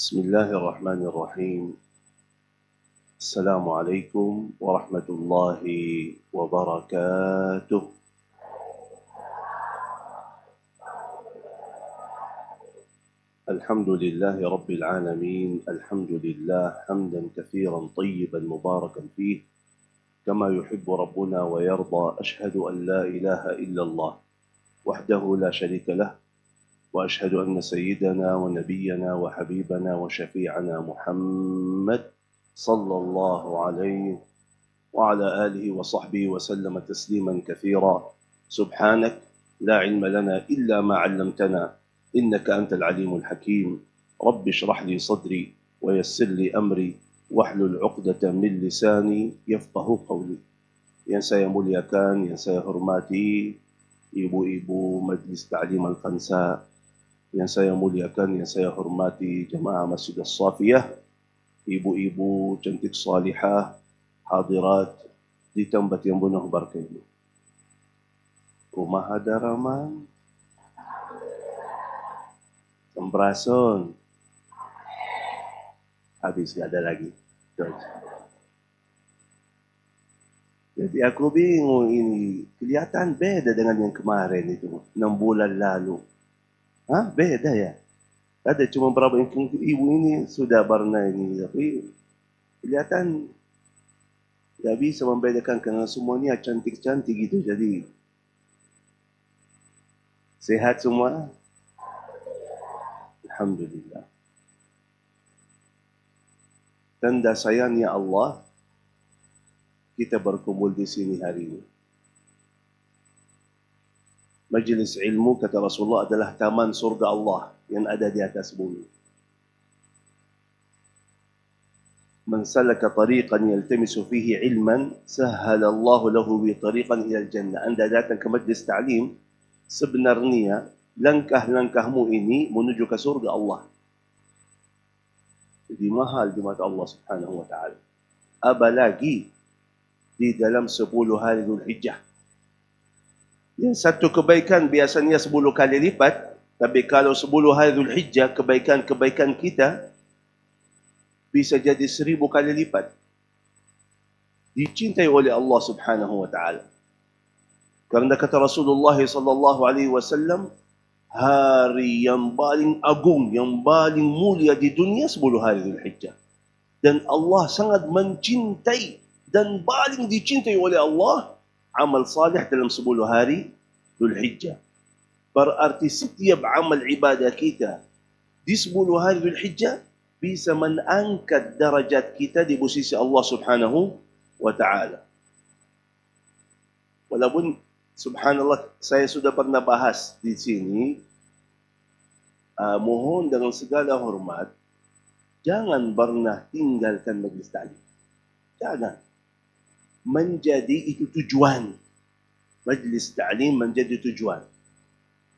بسم الله الرحمن الرحيم. السلام عليكم ورحمة الله وبركاته. الحمد لله رب العالمين، الحمد لله حمدا كثيرا طيبا مباركا فيه كما يحب ربنا ويرضى. أشهد أن لا إله إلا الله وحده لا شريك له، وأشهد أن سيدنا ونبينا وحبيبنا وشفيعنا محمد صلى الله عليه وعلى آله وصحبه وسلم تسليما كثيرا. سبحانك لا علم لنا إلا ما علمتنا إنك أنت العليم الحكيم. رب اشرح لي صدري ويسر لي أمري واحلل عقدة من لساني يفقه قولي. Yang saya muliakan, yang saya hormati, ibu-ibu Majlis Ta'lim Al-Khansa, yang saya muliakan, yang saya hormati jemaah Masjid As-Safiyah, ibu-ibu cantik salihah, hadirat di tempat yang penuh berkah ini. Kumaha daraman, semberason, habis gak ada lagi. Jadi aku bingung ini, kelihatan beda dengan yang kemarin itu, 6 bulan lalu. Beda ya? Ada cuma berapa ibu ini sudah barna ini, tapi kelihatan tidak bisa membedakan karena semuanya cantik-cantik gitu. Jadi sehat semua? Alhamdulillah. Tanda sayangnya Allah, kita berkumpul di sini hari ini. Majlis ilmu, kata Rasulullah, adalah taman surga Allah yang ada di atas bumi. Man salaka tariqan yaltamisu fihi ilman, sahhala Allah lahu bi tariqan ila al-jannah. Anda datang ke majlis ta'lim, sebenarnya langkah-langkahmu ini menuju ke surga Allah. Jadi mahal di mata Allah Subhanahu wa taala. Apalagi di dalam 10 hari Dzulhijjah. Yang satu kebaikan biasanya 10 kali lipat, tapi kalau 10 hari Dzulhijjah, kebaikan-kebaikan kita bisa jadi 1000 kali lipat. Dicintai oleh Allah Subhanahu wa taala. Karena kata Rasulullah sallallahu alaihi wasallam, hari yang paling agung, yang paling mulia di dunia 10 hari Dzulhijjah. Dan Allah sangat mencintai dan paling dicintai oleh Allah amal salih dalam 10 hari Dzulhijjah. Berarti setiap amal ibadah kita di 10 hari Dzulhijjah bisa mengangkat darajat kita di posisi Allah Subhanahu wa taala. Walaupun subhanallah saya sudah pernah bahas di sini, mohon dengan segala hormat jangan pernah tinggalkan majlis ta'lim. Jangan. Menjadi itu tujuan. Majlis ta'lim menjadi tujuan.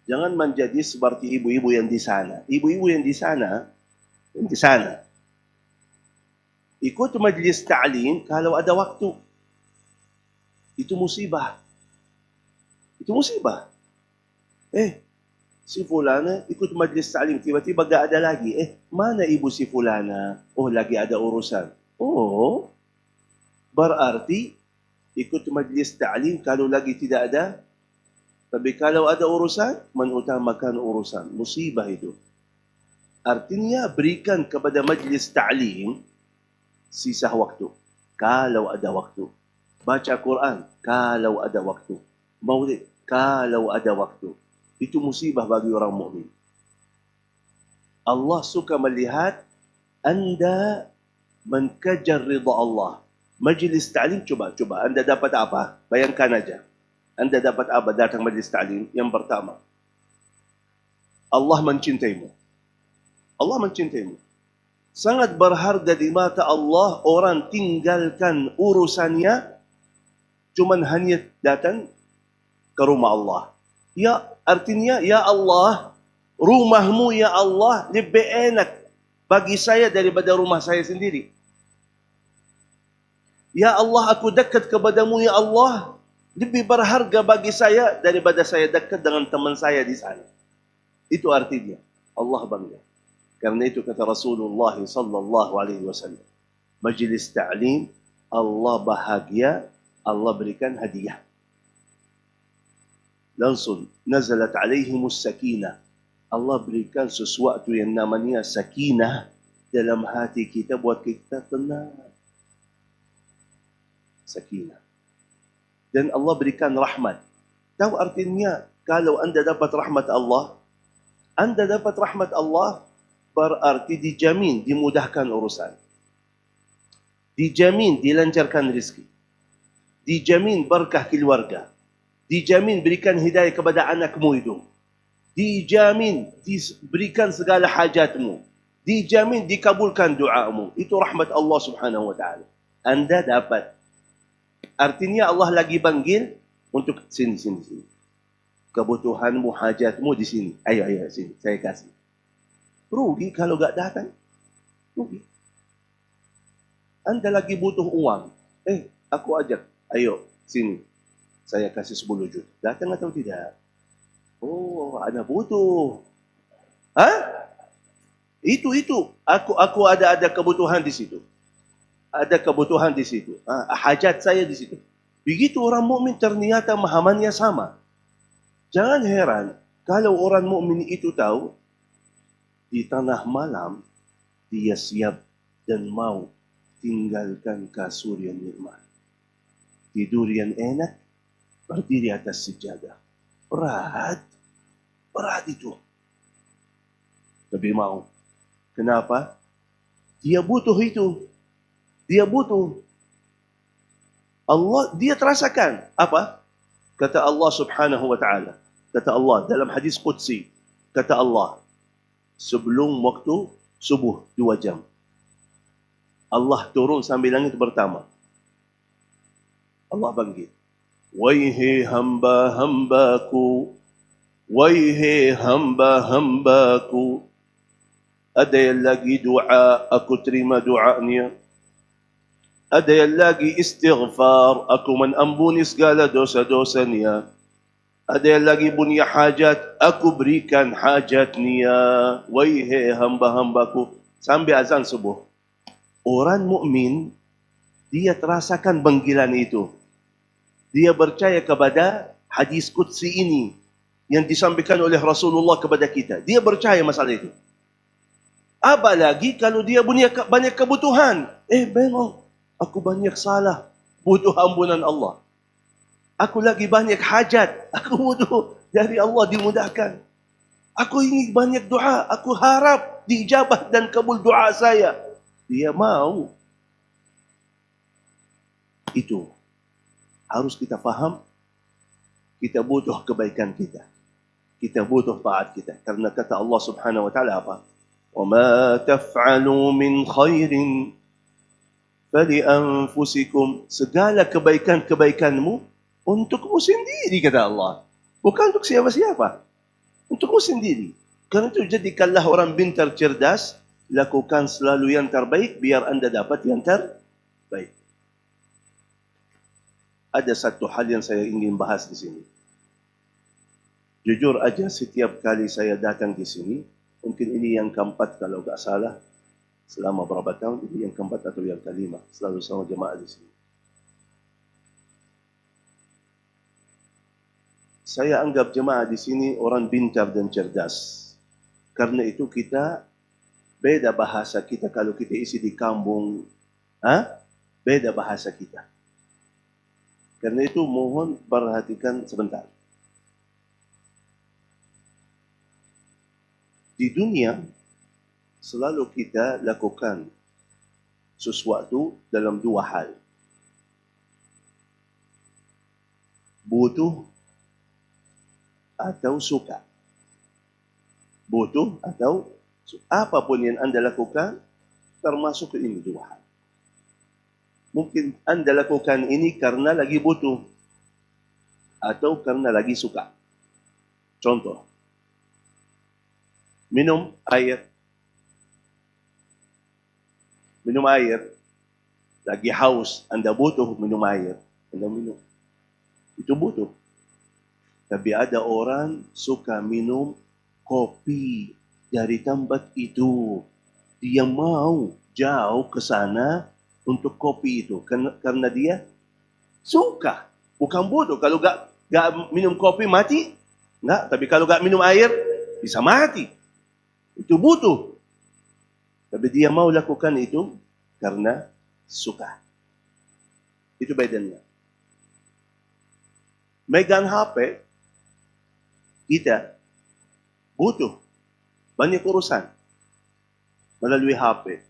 Jangan menjadi seperti ibu-ibu yang di sana. Ibu-ibu yang di sana, ikut majlis ta'lim kalau ada waktu. Itu musibah. Itu musibah. Si fulana ikut majlis ta'lim, tiba-tiba gak ada lagi. Mana ibu si fulana? Oh, lagi ada urusan. Oh, berarti ikut majlis ta'lim kalau lagi tidak ada, tapi kalau ada urusan, mengutamakan urusan. Musibah itu. Artinya berikan kepada majlis ta'lim sisa waktu. Kalau ada waktu. Baca Quran kalau ada waktu. Maulid kalau ada waktu. Itu musibah bagi orang mukmin. Allah suka melihat anda menkejar ridha Allah. Majlis ta'lim, coba anda dapat apa? Bayangkan aja. Anda dapat apa datang majlis ta'lim? Yang pertama, Allah mencintaimu. Allah mencintaimu. Sangat berharga di mata Allah orang tinggalkan urusannya cuman hanya datang ke rumah Allah. Ya, artinya ya Allah, rumahmu ya Allah lebih enak bagi saya daripada rumah saya sendiri. Ya Allah, aku dekat kepadamu ya Allah, lebih berharga bagi saya daripada saya dekat dengan teman saya di sana. Itu artinya Allah bangga. Karena itu kata Rasulullah sallallahu alaihi wasallam, majlis ta'lim Allah bahagia, Allah berikan hadiah. Langsung nazalat alaihimus sakinah. Allah berikan sesuatu yang namanya sakinah dalam hati kita, buat kita tenang. Sakinah. Dan Allah berikan rahmat. Tahu artinya, kalau anda dapat rahmat Allah, anda dapat rahmat Allah berarti dijamin dimudahkan urusan. Dijamin dilancarkan rezeki. Dijamin berkah keluarga. Dijamin berikan hidayah kepada anakmu itu. Dijamin diberikan segala hajatmu. Dijamin dikabulkan doamu. Itu rahmat Allah subhanahu wa ta'ala. Anda dapat. Artinya Allah lagi panggil untuk sini. Kebutuhanmu, hajatmu di sini. Ayo sini, saya kasih. Rugi kalau tak datang. Rugi. Anda lagi butuh uang. Aku ajak. Ayo, sini. Saya kasih 10 juta. Datang atau tidak? Oh, ada butuh. Itu. Aku ada kebutuhan di situ. Ada kebutuhan di situ. Hajat saya di situ. Begitu orang mukmin ternyata pemahamannya sama. Jangan heran kalau orang mukmin itu tahu di tanah malam dia siap dan mau tinggalkan kasur yang nikmat. Tidur yang enak, berdiri atas sejadah. Berat itu. Tapi mau. Kenapa? Dia butuh itu. Dia butuh. Allah, dia terasakan. Apa? Kata Allah subhanahu wa ta'ala. Kata Allah dalam hadis Qudsi. Kata Allah, sebelum waktu subuh 2 jam. Allah turun sambil langit pertama. Allah panggil. Wahai hamba-hambaku. Wahai hamba-hambaku. Ada yang lagi doa, aku terima doanya. Ada yang lagi istighfar, aku menampuni segala dosa-dosanya. Ada yang lagi punya hajat, aku berikan hajatnya. Wahai hamba-hambaku. Sampai azan subuh. Orang mukmin dia terasakan panggilan itu. Dia percaya kepada hadis qudsi ini yang disampaikan oleh Rasulullah kepada kita. Dia percaya masalah itu. Apalagi kalau dia punya banyak kebutuhan. Memang aku banyak salah, butuh ampunan Allah. Aku lagi banyak hajat, aku butuh dari Allah dimudahkan. Aku ingin banyak doa, aku harap diijabah dan kabul doa saya. Dia mau. Itu harus kita faham. Kita butuh kebaikan kita. Kita butuh taat kita. Karena kata Allah subhanahu wa ta'ala apa? وَمَا تَفْعَلُوا مِنْ خَيْرٍ فَلِأَنفُسِكُمْ. Segala kebaikan-kebaikanmu untukmu sendiri, kata Allah. Bukan untuk siapa-siapa. Untukmu sendiri. Karena itu jadikanlah orang pintar cerdas. Lakukan selalu yang terbaik biar anda dapat yang terbaik. Ada satu hal yang saya ingin bahas di sini. Jujur aja, setiap kali saya datang di sini, mungkin ini yang keempat kalau tak salah, selama berapa tahun, ini yang keempat atau yang kelima, selalu sama jemaah di sini. Saya anggap jemaah di sini orang pintar dan cerdas. Karena itu kita beda bahasa kita kalau kita isi di kampung. Beda bahasa kita. Karena itu mohon perhatikan sebentar. Di dunia, selalu kita lakukan sesuatu dalam 2 hal. Butuh atau suka. Butuh atau suka. Apapun yang anda lakukan, termasuk ini 2 hal. Mungkin anda lakukan ini karena lagi butuh. Atau karena lagi suka. Contoh. Minum air. Minum air. Lagi haus. Anda butuh minum air. Anda minum. Itu butuh. Tapi ada orang suka minum kopi. dari tempat itu. Dia mau jauh ke sana untuk kopi itu. Karena dia suka. Bukan bodoh. Kalau gak minum kopi mati. Enggak. Tapi kalau gak minum air bisa mati. Itu butuh. Tapi dia mau lakukan itu karena suka. Itu bedanya. Megang HP, kita butuh banyak urusan melalui HP.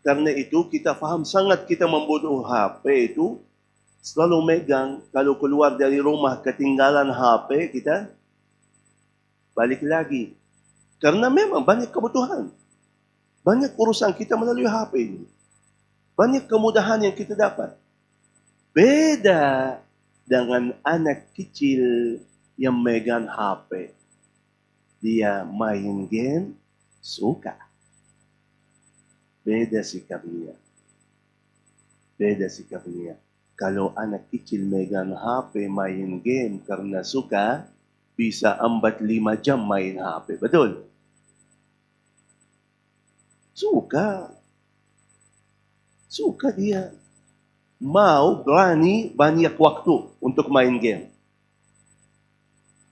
Karena itu kita faham sangat kita membutuhkan HP itu selalu megang. Kalau keluar dari rumah ketinggalan HP kita balik lagi. Karena memang banyak kebutuhan. Banyak urusan kita melalui HP ini. Banyak kemudahan yang kita dapat. Beda dengan anak kecil yang megang HP. Dia main game, suka. Beda sikapnya. Beda sikapnya. Kalau anak kecil megang HP main game karena suka, bisa 4-5 jam main HP. Betul? Suka. Suka dia. Mau, berani, banyak waktu untuk main game.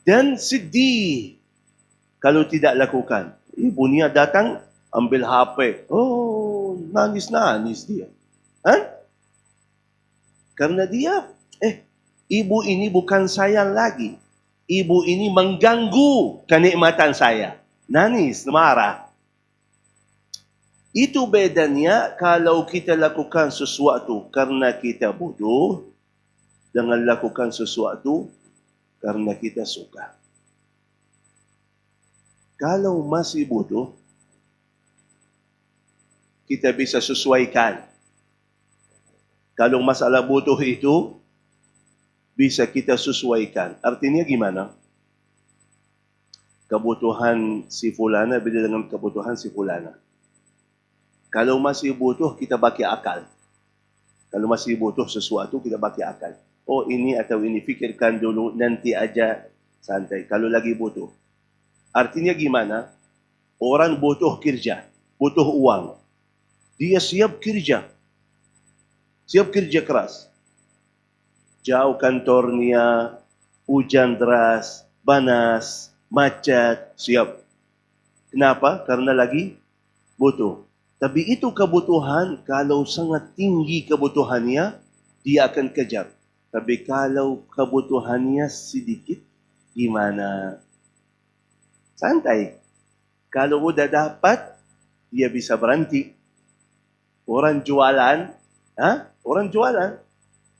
Dan sedih kalau tidak lakukan. Ibunya datang, ambil HP. Oh, nangis-nangis dia. Karena dia, ibu ini bukan saya lagi. Ibu ini mengganggu kenikmatan saya. Nangis, marah. Itu bedanya kalau kita lakukan sesuatu karena kita butuh, dengan lakukan sesuatu karena kita suka. Kalau masih butuh, kita bisa sesuaikan. Kalau masalah butuh itu, bisa kita sesuaikan. Artinya gimana? Kebutuhan si fulana beda dengan kebutuhan si fulana. Kalau masih butuh, kita pakai akal. Kalau masih butuh sesuatu, kita pakai akal. Oh, ini atau ini, fikirkan dulu, nanti aja santai. Kalau lagi butuh. Artinya gimana? Orang butuh kerja, butuh uang. Dia siap kerja. Siap kerja keras. Jauh kantornya, hujan deras, panas, macet, siap. Kenapa? Karena lagi butuh. Tapi itu kebutuhan, kalau sangat tinggi kebutuhannya, dia akan kejar. Tapi kalau kebutuhannya sedikit, gimana? Santai. Kalau udah dapat, dia bisa berhenti. Orang jualan, orang jualan,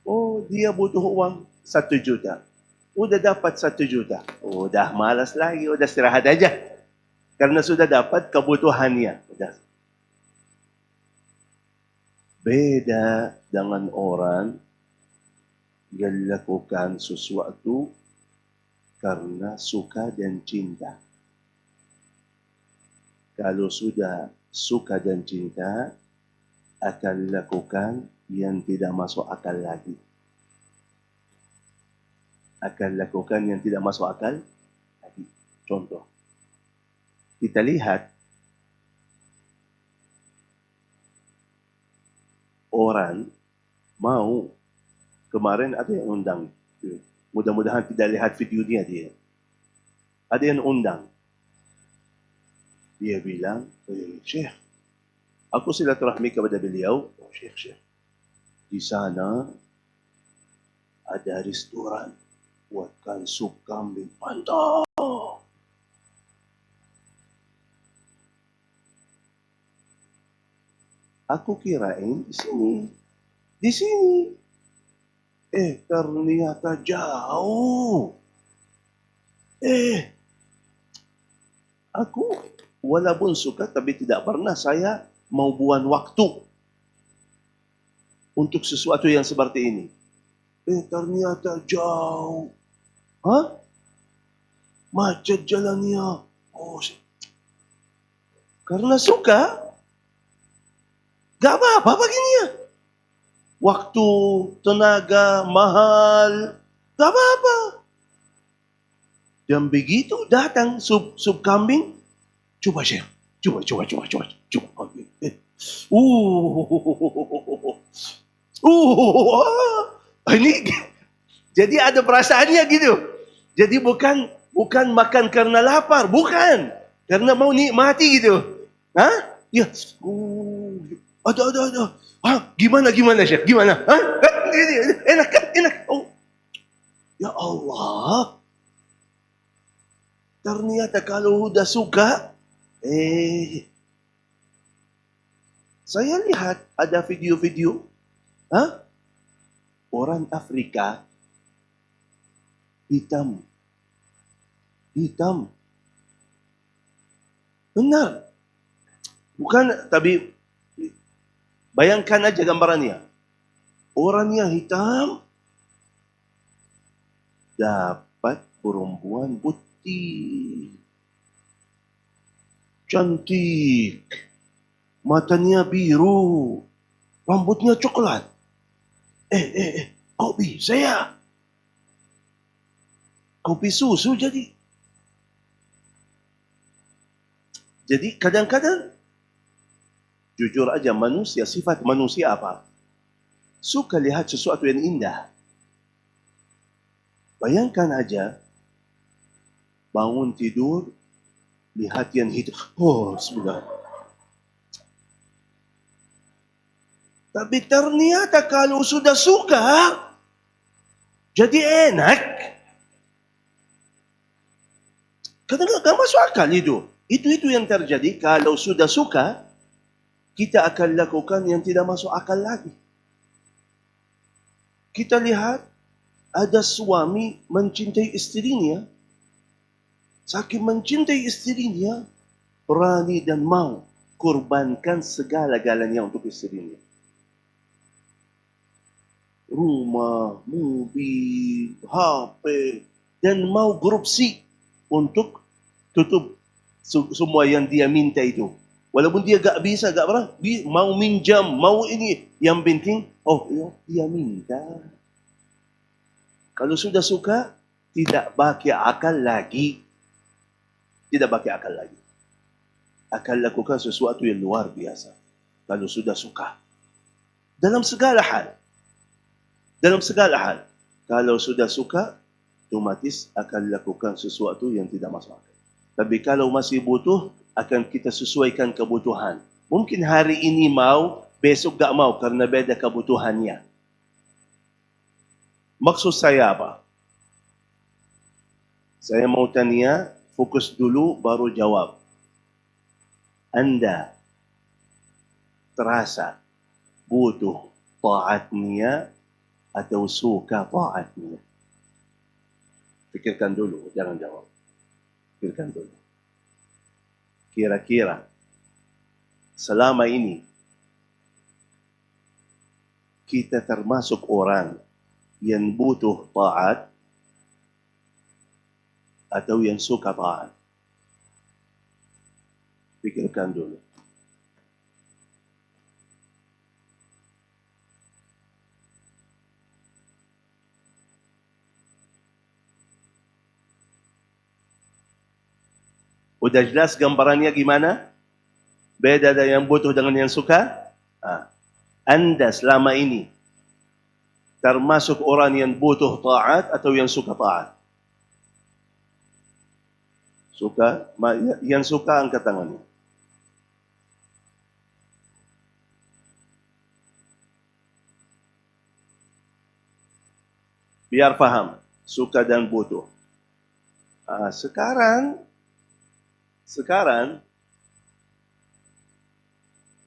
oh dia butuh uang 1 juta. Udah dapat 1 juta. Udah malas lagi, udah istirahat aja. Karena sudah dapat kebutuhannya. Udah. Beda dengan orang yang lakukan sesuatu karena suka dan cinta. Kalau sudah suka dan cinta, akan lakukan yang tidak masuk akal lagi. Akan lakukan yang tidak masuk akal lagi. Contoh. Kita lihat orang mau, kemarin ada yang undang. Mudah-mudahan tidak lihat videonya dia. Ada yang undang. Dia bilang, Syekh, aku silaturahmi kepada beliau. Oh, Syekh, di sana ada restoran buatkan sup kambing. Mantap! Aku kirain di sini. Di sini. Ternyata jauh. Aku walaupun suka tapi tidak pernah saya mau buang waktu untuk sesuatu yang seperti ini. Ternyata jauh. Macet jalannya. Karena suka, gak apa-apa baginya. Waktu, tenaga, mahal, gak apa-apa. Dan begitu datang sup kambing, Coba Syekh. Coba. Ini jadi ada perasaannya gitu. Jadi bukan makan karena lapar, bukan. Karena mau nikmati gitu. Hah? Ya. Ada. Gimana Syekh? Gimana? Hah? Enak kan? Enak. Oh. Ya Allah. Ternyata kalau udah suka, saya lihat ada video-video, orang Afrika hitam. Benar. Bukan, tapi bayangkan aja gambarannya. Orangnya hitam, dapat perempuan putih. Cantik. Matanya biru. Rambutnya coklat. Kok bisa ya? Kopi susu jadi. Jadi kadang-kadang, jujur aja manusia, sifat manusia apa? Suka lihat sesuatu yang indah. Bayangkan aja, bangun tidur, lihat yang hitam. Oh, bismillah. Tapi ternyata kalau sudah suka, jadi enak. Kadang-kadang masuk akal itu. Itu yang terjadi kalau sudah suka, kita akan lakukan yang tidak masuk akal lagi. Kita lihat ada suami mencintai istrinya, saking mencintai istrinya, berani dan mau korbankan segala-galanya untuk istrinya. Rumah, mobil, HP, dan mau korupsi untuk tutup semua yang dia minta itu. Walaupun dia gak bisa, gak pernah, mau minjam, mau ini. Yang penting, dia minta. Kalau sudah suka, tidak pakai akal lagi. Akan lakukan sesuatu yang luar biasa. Kalau sudah suka. Dalam segala hal. Kalau sudah suka, otomatis akan lakukan sesuatu yang tidak masuk akal. Tapi kalau masih butuh, akan kita sesuaikan kebutuhan. Mungkin hari ini mau, besok gak mau karena beda kebutuhannya. Maksud saya apa? Saya mau tanya, fokus dulu baru jawab. Anda terasa butuh taatnya atau suka taatnya? Pikirkan dulu, jangan jawab. Pikirkan dulu. Kira-kira selama ini kita termasuk orang yang butuh taat atau yang suka taat? Pikirkan dulu. Udah jelas gambarannya gimana? Beda dari yang butuh dengan yang suka? Anda selama ini termasuk orang yang butuh taat atau yang suka taat? Suka? Yang suka angkat tangannya. Biar faham, suka dan butuh. Sekarang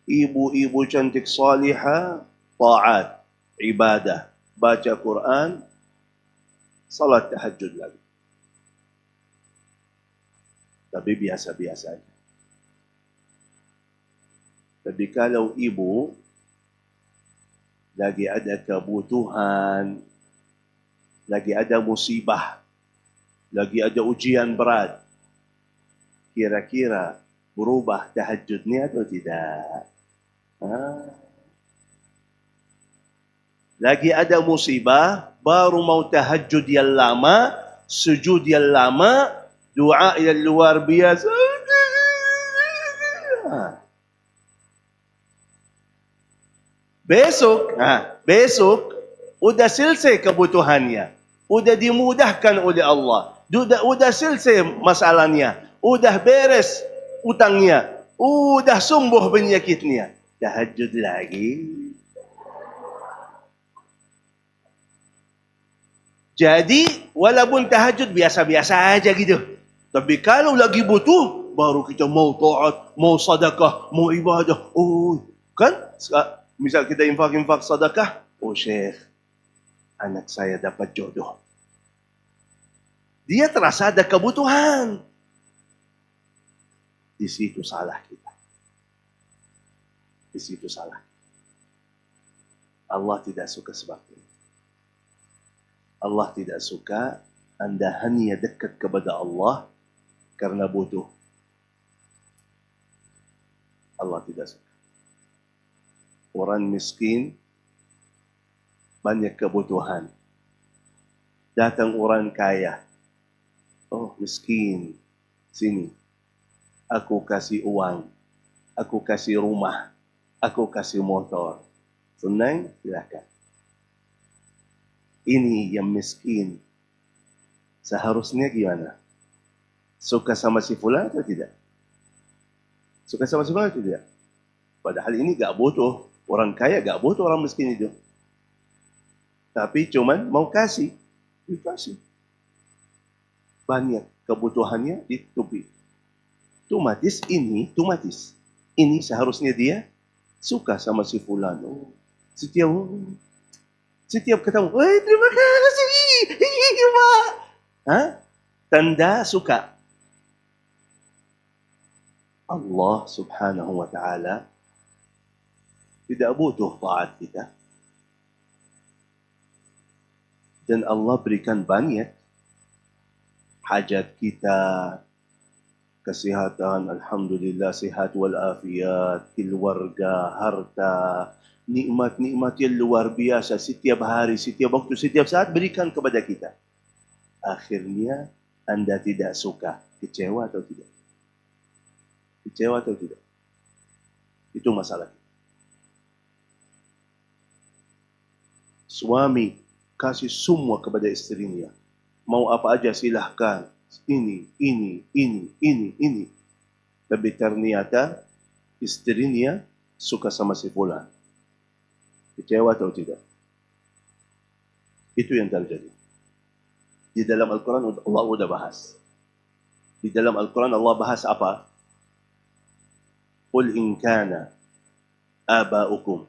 ibu-ibu cantik salihah, taat, ibadah, baca Quran, salat tahajud lagi. Tapi biasa-biasa aja. Tapi kalau ibu lagi ada kebutuhan, lagi ada musibah, lagi ada ujian berat, kira-kira berubah tahajudnya atau tidak? Lagi ada musibah, baru mau tahajud yang lama, sujud yang lama, doa yang luar biasa. Besok udah selesai kebutuhannya. Udah dimudahkan oleh Allah. Udah selesai masalahnya. Udah beres utangnya. Udah sembuh penyakitnya. Tahajud lagi. Jadi, walaupun tahajud biasa-biasa aja gitu. Tapi kalau lagi butuh, baru kita mau taat, mau sedekah, mau ibadah. Oh, kan? Misal kita infak sedekah. Oh, Syekh, anak saya dapat jodoh. Dia terasa ada kebutuhan. Di situ salah kita. Di situ salah. Allah tidak suka sebab ini. Allah tidak suka Anda hanya dekat kepada Allah karena butuh. Allah tidak suka. Orang miskin banyak kebutuhan. Datang orang kaya. Oh, miskin. Sini. Aku kasih uang. Aku kasih rumah. Aku kasih motor. Senang? Silakan. Ini yang miskin. Seharusnya gimana? Suka sama si fulan atau tidak? Suka sama si fulan atau tidak? Padahal ini gak butuh. Orang kaya gak butuh orang miskin itu. Tapi cuman mau kasih. Dikasih. Banyak kebutuhannya ditutupi. Otomatis. Ini seharusnya dia suka sama si fulan. Oh, setiap ketemu, terima kasih, Pak. Tanda suka. Allah subhanahu wa ta'ala tidak butuh taat kita. Dan Allah berikan banyak hajat kita, kesehatan, alhamdulillah, sehat walafiat, keluarga, harta, nikmat-nikmat yang luar biasa setiap hari, setiap waktu, setiap saat berikan kepada kita. Akhirnya Anda tidak suka. Kecewa atau tidak? Kecewa atau tidak? Itu masalah. Suami kasih semua kepada istrinya. Mau apa aja silahkan. Ini. Tapi ternyata istrinya suka sama si fulan. Kecewa atau tidak? Itu yang terjadi. Di dalam Al-Quran Allah sudah bahas. Di dalam Al-Quran Allah bahas apa? Qul in kana aba'ukum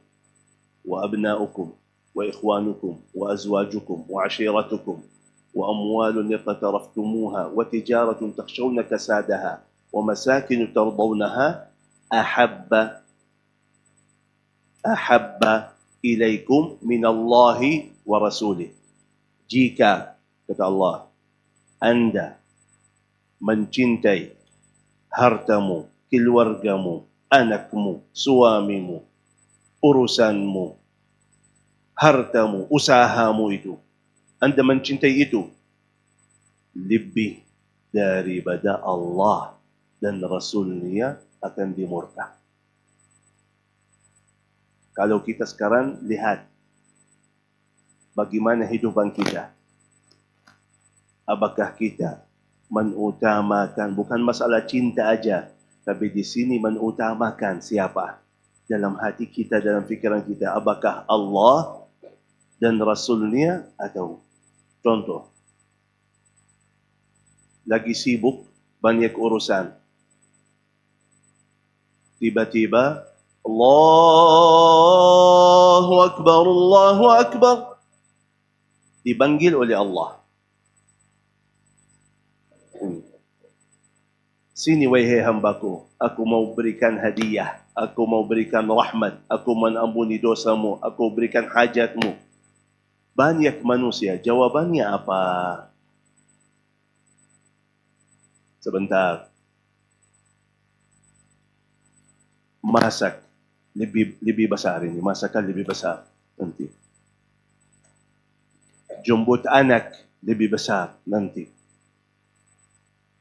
wa abna'ukum wa ikhwanukum wa azwajukum wa ashiratukum wa amwalun iqtaraftumuha wa tijaratun takhshawna kasadaha wa masakin tardawnaha ahabba ilaikum minallahi wa rasulih. Jika, kata Allah, Anda mencintai hartamu, keluargamu, anakmu, suamimu, urusanmu, hartamu, usahamu itu, Anda mencintai itu lebih daripada Allah dan Rasulnya akan dimurka. Kalau kita sekarang lihat bagaimana hidupan kita, apakah kita mengutamakan, bukan masalah cinta aja, tapi di sini mengutamakan siapa? Dalam hati kita, dalam fikiran kita, apakah Allah dan Rasulnya atau contoh, lagi sibuk, banyak urusan. Tiba-tiba, Allahu Akbar. Dipanggil oleh Allah. Sini wahai hambaku, aku mau berikan hadiah, aku mau berikan rahmat, aku mengampuni dosamu, aku berikan hajatmu. Banyak manusia, jawabannya apa? Sebentar. Masak lebih besar ini, masakan lebih besar nanti. Jemput anak lebih besar nanti.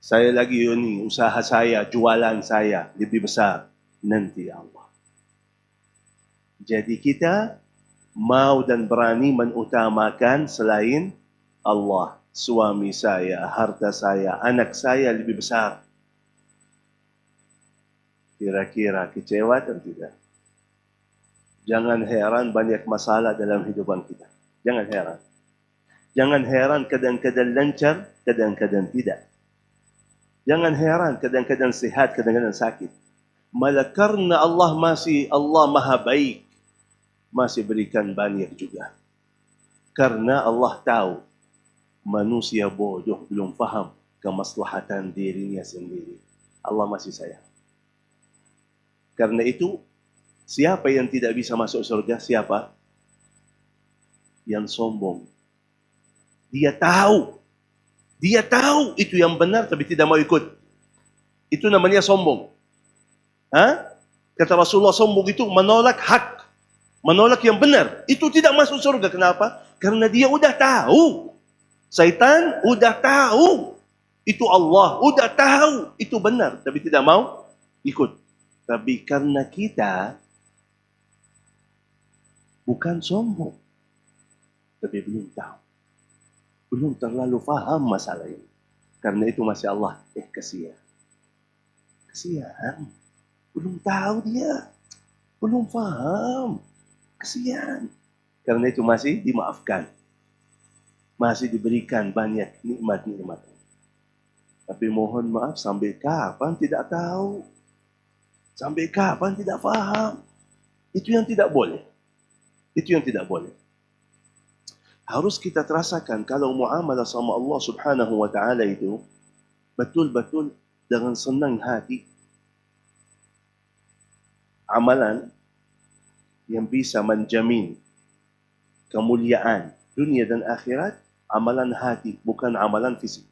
Saya lagi ini, usaha saya, jualan saya lebih besar nanti Allah. Jadi kita mau dan berani mengutamakan selain Allah. Suami saya, harta saya, anak saya lebih besar. Kira-kira kecewa atau tidak? Jangan heran banyak masalah dalam hidupan kita. Jangan heran. Jangan heran kadang-kadang lancar, kadang-kadang tidak. Jangan heran kadang-kadang sihat, kadang-kadang sakit. Malah karena Allah maha baik, masih berikan banyak juga. Karena Allah tahu manusia bodoh belum faham kemaslahatan dirinya sendiri. Allah masih sayang. Karena itu, siapa yang tidak bisa masuk surga? Siapa? Yang sombong. Dia tahu itu yang benar tapi tidak mau ikut. Itu namanya sombong. Kata Rasulullah, sombong itu menolak hak, menolak yang benar. Itu tidak masuk surga. Kenapa? Karena dia udah tahu. Syaitan udah tahu. Itu Allah udah tahu. Itu benar. Tapi tidak mau ikut. Tapi karena kita bukan sombong. Tapi belum tahu. Belum terlalu faham masalah ini. Karena itu masya Allah. Kasihan. Kasihan. Belum tahu dia. Belum faham. Kasihan. Karena itu masih dimaafkan. Masih diberikan banyak nikmat-nikmat. Tapi mohon maaf, sampai kapan tidak tahu. Sampai kapan tidak faham. Itu yang tidak boleh. Itu yang tidak boleh. Harus kita terasakan kalau muamalah sama Allah subhanahu wa ta'ala itu betul-betul dengan senang hati. Amalan yang bisa menjamin kemuliaan dunia dan akhirat, amalan hati, bukan amalan fisik.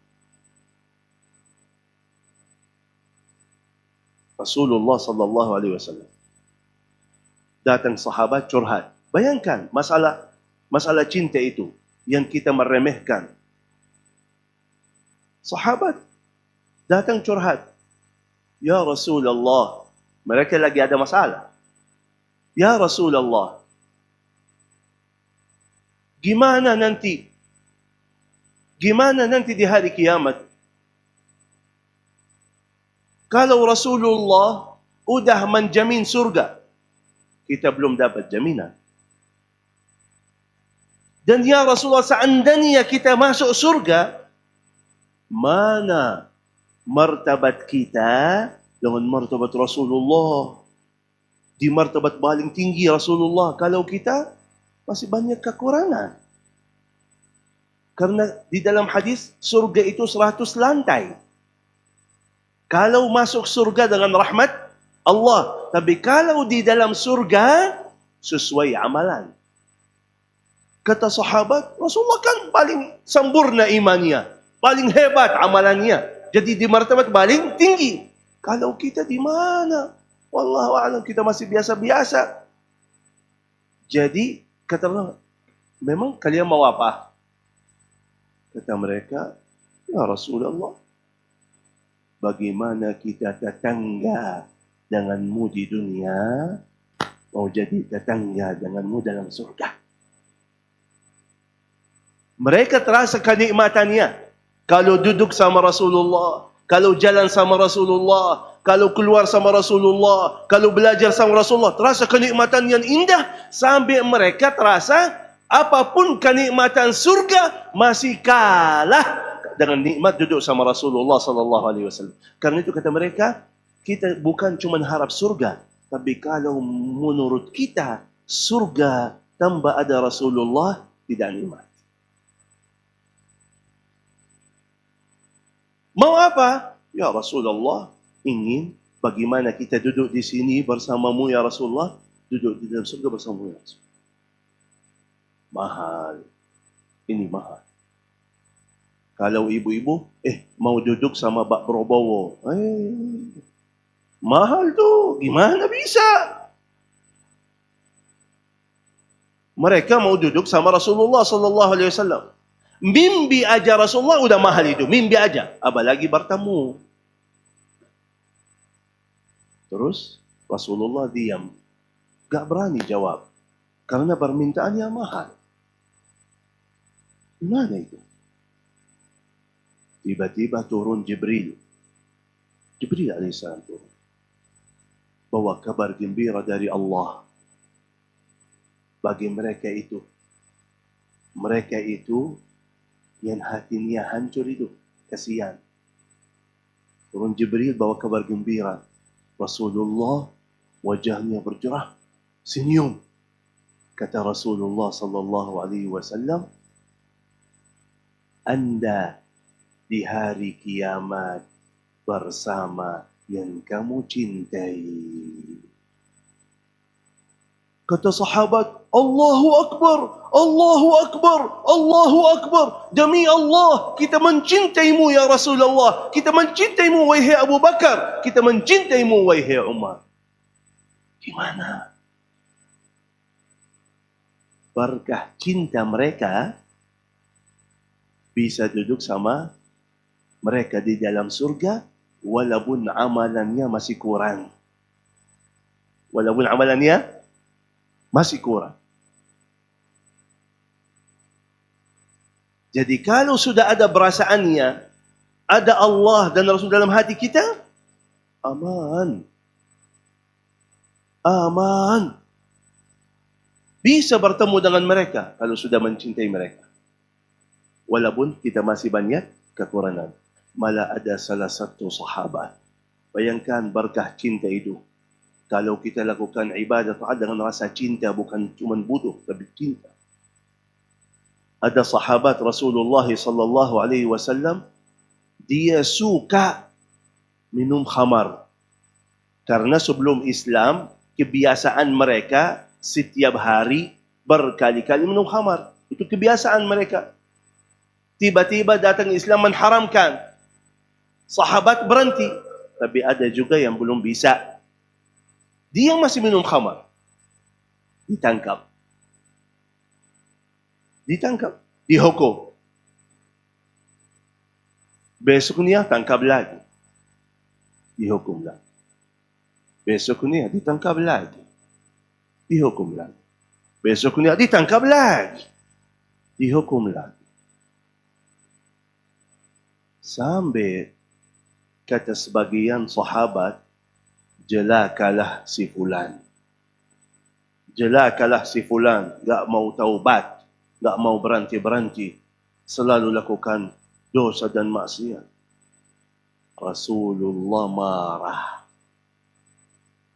Rasulullah sallallahu alaihi wasallam datang sahabat curhat. Bayangkan masalah cinta itu yang kita meremehkan. Sahabat datang curhat. Ya Rasulullah, mereka lagi ada masalah. Ya Rasulullah, gimana nanti di hari kiamat? Kalau Rasulullah udah menjamin surga, kita belum dapat jaminan. Dan ya Rasulullah, seandainya kita masuk surga, mana martabat kita dengan martabat Rasulullah? Di martabat paling tinggi Rasulullah, kalau kita masih banyak kekurangan. Karena di dalam hadis, surga itu 100 lantai. Kalau masuk surga dengan rahmat Allah. Tapi kalau di dalam surga, sesuai amalan. Kata sahabat, Rasulullah kan paling sempurna imannya. Paling hebat amalannya. Jadi di martabat paling tinggi. Kalau kita di mana? Wallahu a'lam, kita masih biasa-biasa. Jadi, kata Allah, memang kalian mau apa? Kata mereka, ya Rasulullah, bagaimana kita tetangga denganmu di dunia, mau jadi tetangga denganmu dalam surga. Mereka terasa kenikmatannya. Kalau duduk sama Rasulullah, kalau jalan sama Rasulullah, kalau keluar sama Rasulullah, kalau belajar sama Rasulullah, terasa kenikmatan yang indah. Sampai mereka terasa apapun kenikmatan surga masih kalah dengan nikmat duduk sama Rasulullah sallallahu alaihi wasallam. Karena itu kata mereka, kita bukan cuma harap surga, tapi kalau menurut kita surga tanpa ada Rasulullah tidak nikmat. Mau apa? Ya Rasulullah, ingin bagaimana kita duduk di sini bersamamu ya Rasulullah, duduk di dalam surga bersamamu ya Rasulullah. Mahal. Ini mahal. Kalau ibu-ibu, mau duduk sama Pak Prabowo. Mahal tuh. Gimana bisa? Mereka mau duduk sama Rasulullah sallallahu alaihi wasallam. Mimpi aja Rasulullah udah mahal itu. Mimpi aja. Apalagi bertemu. Terus Rasulullah diam. Gak berani jawab. Karena permintaannya mahal. Gimana itu? Tiba-tiba turun Jibril. Jibril alaihissalam turun. Bawa kabar gembira dari Allah. Bagi mereka itu. Mereka itu yang hatinya hancur itu. Kasihan. Turun Jibril bawa kabar gembira. Rasulullah wajahnya bercerah. Senyum. Kata Rasulullah sallallahu alaihi wasallam, Anda di hari kiamat bersama yang kamu cintai. Kata sahabat, Allahu Akbar, Allahu Akbar, Allahu Akbar. Demi Allah, kita mencintaimu ya Rasulullah. Kita mencintaimu wahai Abu Bakar. Kita mencintaimu wahai Umar. Gimana? Berkah cinta mereka bisa duduk sama mereka di dalam surga walaupun amalannya masih kurang. Walaupun amalannya masih kurang. Jadi kalau sudah ada perasaannya, ada Allah dan Rasul dalam hati kita, aman. Aman. Bisa bertemu dengan mereka kalau sudah mencintai mereka. Walaupun kita masih banyak kekurangan. Malah ada salah satu sahabat. Bayangkan berkah cinta itu. Kalau kita lakukan ibadah taat dengan rasa cinta, bukan cuma butuh, tapi cinta. Ada sahabat Rasulullah sallallahu alaihi wasallam, dia suka minum khamar. Karena sebelum Islam, kebiasaan mereka setiap hari berkali-kali minum khamar. Itu kebiasaan mereka. Tiba-tiba datang Islam mengharamkan. Sahabat berhenti. Tapi ada juga yang belum bisa. Dia masih minum khamar. Ditangkap. Ditangkap. Dihukum. Besoknya tangkap lagi. Dihukum lagi. Besoknya ditangkap lagi. Dihukum lagi. Besoknya ditangkap lagi. Dihukum lagi. Sampai kata sebagian sahabat, jelakalah si fulan. Jelakalah si fulan. Gak mau taubat. Gak mau berhenti-berhenti. Selalu lakukan dosa dan maksiat. Rasulullah marah.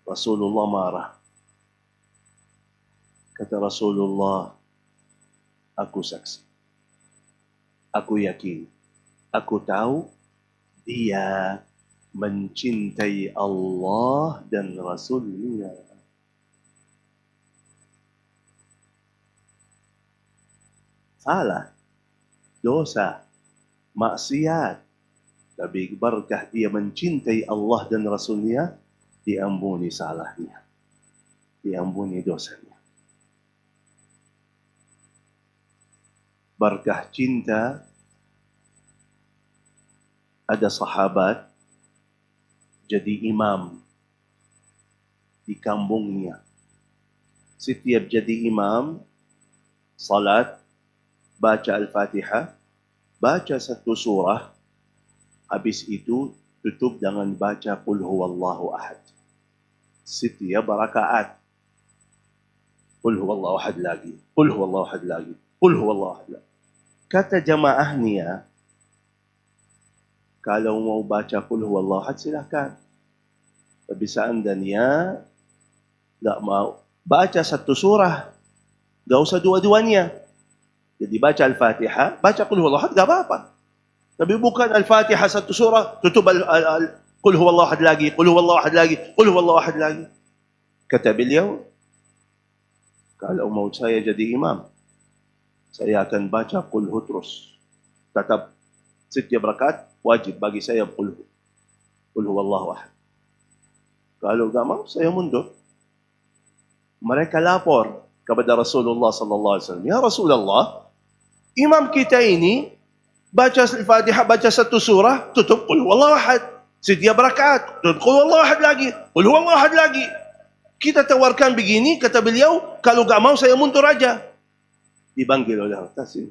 Rasulullah marah. Kata Rasulullah, aku saksi. Aku yakin. Aku tahu dia mencintai Allah dan Rasulnya. Salah, dosa, maksiat. Tapi berkah dia mencintai Allah dan Rasulnya, diampuni salahnya. Diampuni dosanya. Berkah cinta, ada sahabat jadi imam di kampungnya. Setiap jadi imam, salat, baca Al-Fatihah, baca satu surah, habis itu tutup dengan baca Qul huwallahu ahad. Setiap rakaat. Qul huwallahu ahad lagi. Qul huwallahu ahad lagi. Qul huwallahu ahad lagi. Kata jamaahnya, kalau mau baca Qul huwallahu ahad silakan. Tapi seandainya enggak mau baca satu surah, enggak usah dua-duanya. Jadi baca Al-Fatihah, baca Qul huwallahu ahad enggak apa-apa. Tapi bukan Al-Fatihah satu surah, tutup Qul huwallahu ahad lagi, Qul huwallahu ahad lagi, Qul huwallahu ahad lagi. Kata beliau, kalau mau saya jadi imam, saya akan baca Qul hu terus. Tetap setiap rakaat wajib bagi saya Qul huwallahu ahad. Kalau enggak mau, saya mundur. Mereka lapor kepada Rasulullah sallallahu alaihi wasallam, "Ya Rasulullah, imam kita ini baca Al-Fatihah, baca satu surah, tutup Qul huwallahu ahad. Setiap rakaat, tutup Qul huwallahu ahad lagi, Qul huwallahu ahad lagi. Kita tawarkan begini, kata beliau, kalau gak mau saya mundur aja. Dipanggil oleh Al-Qasim.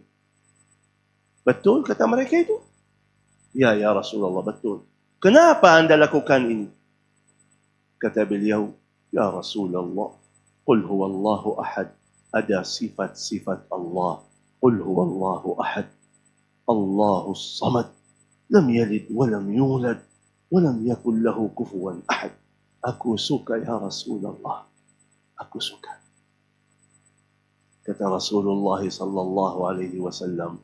Betul kata mereka itu? Ya Rasulullah, betul. Kenapa anda lakukan ini? Kata beliau, ya Rasulullah, qul huwallahu ahad. Ada sifat-sifat Allah. Qul huwallahu ahad. Allahus samad. Lam yalid walam yulad. Walam yakul lahu kufuwan ahad. Aku suka ya Rasulullah. Aku suka. Kata Rasulullah sallallahu alaihi wasallam,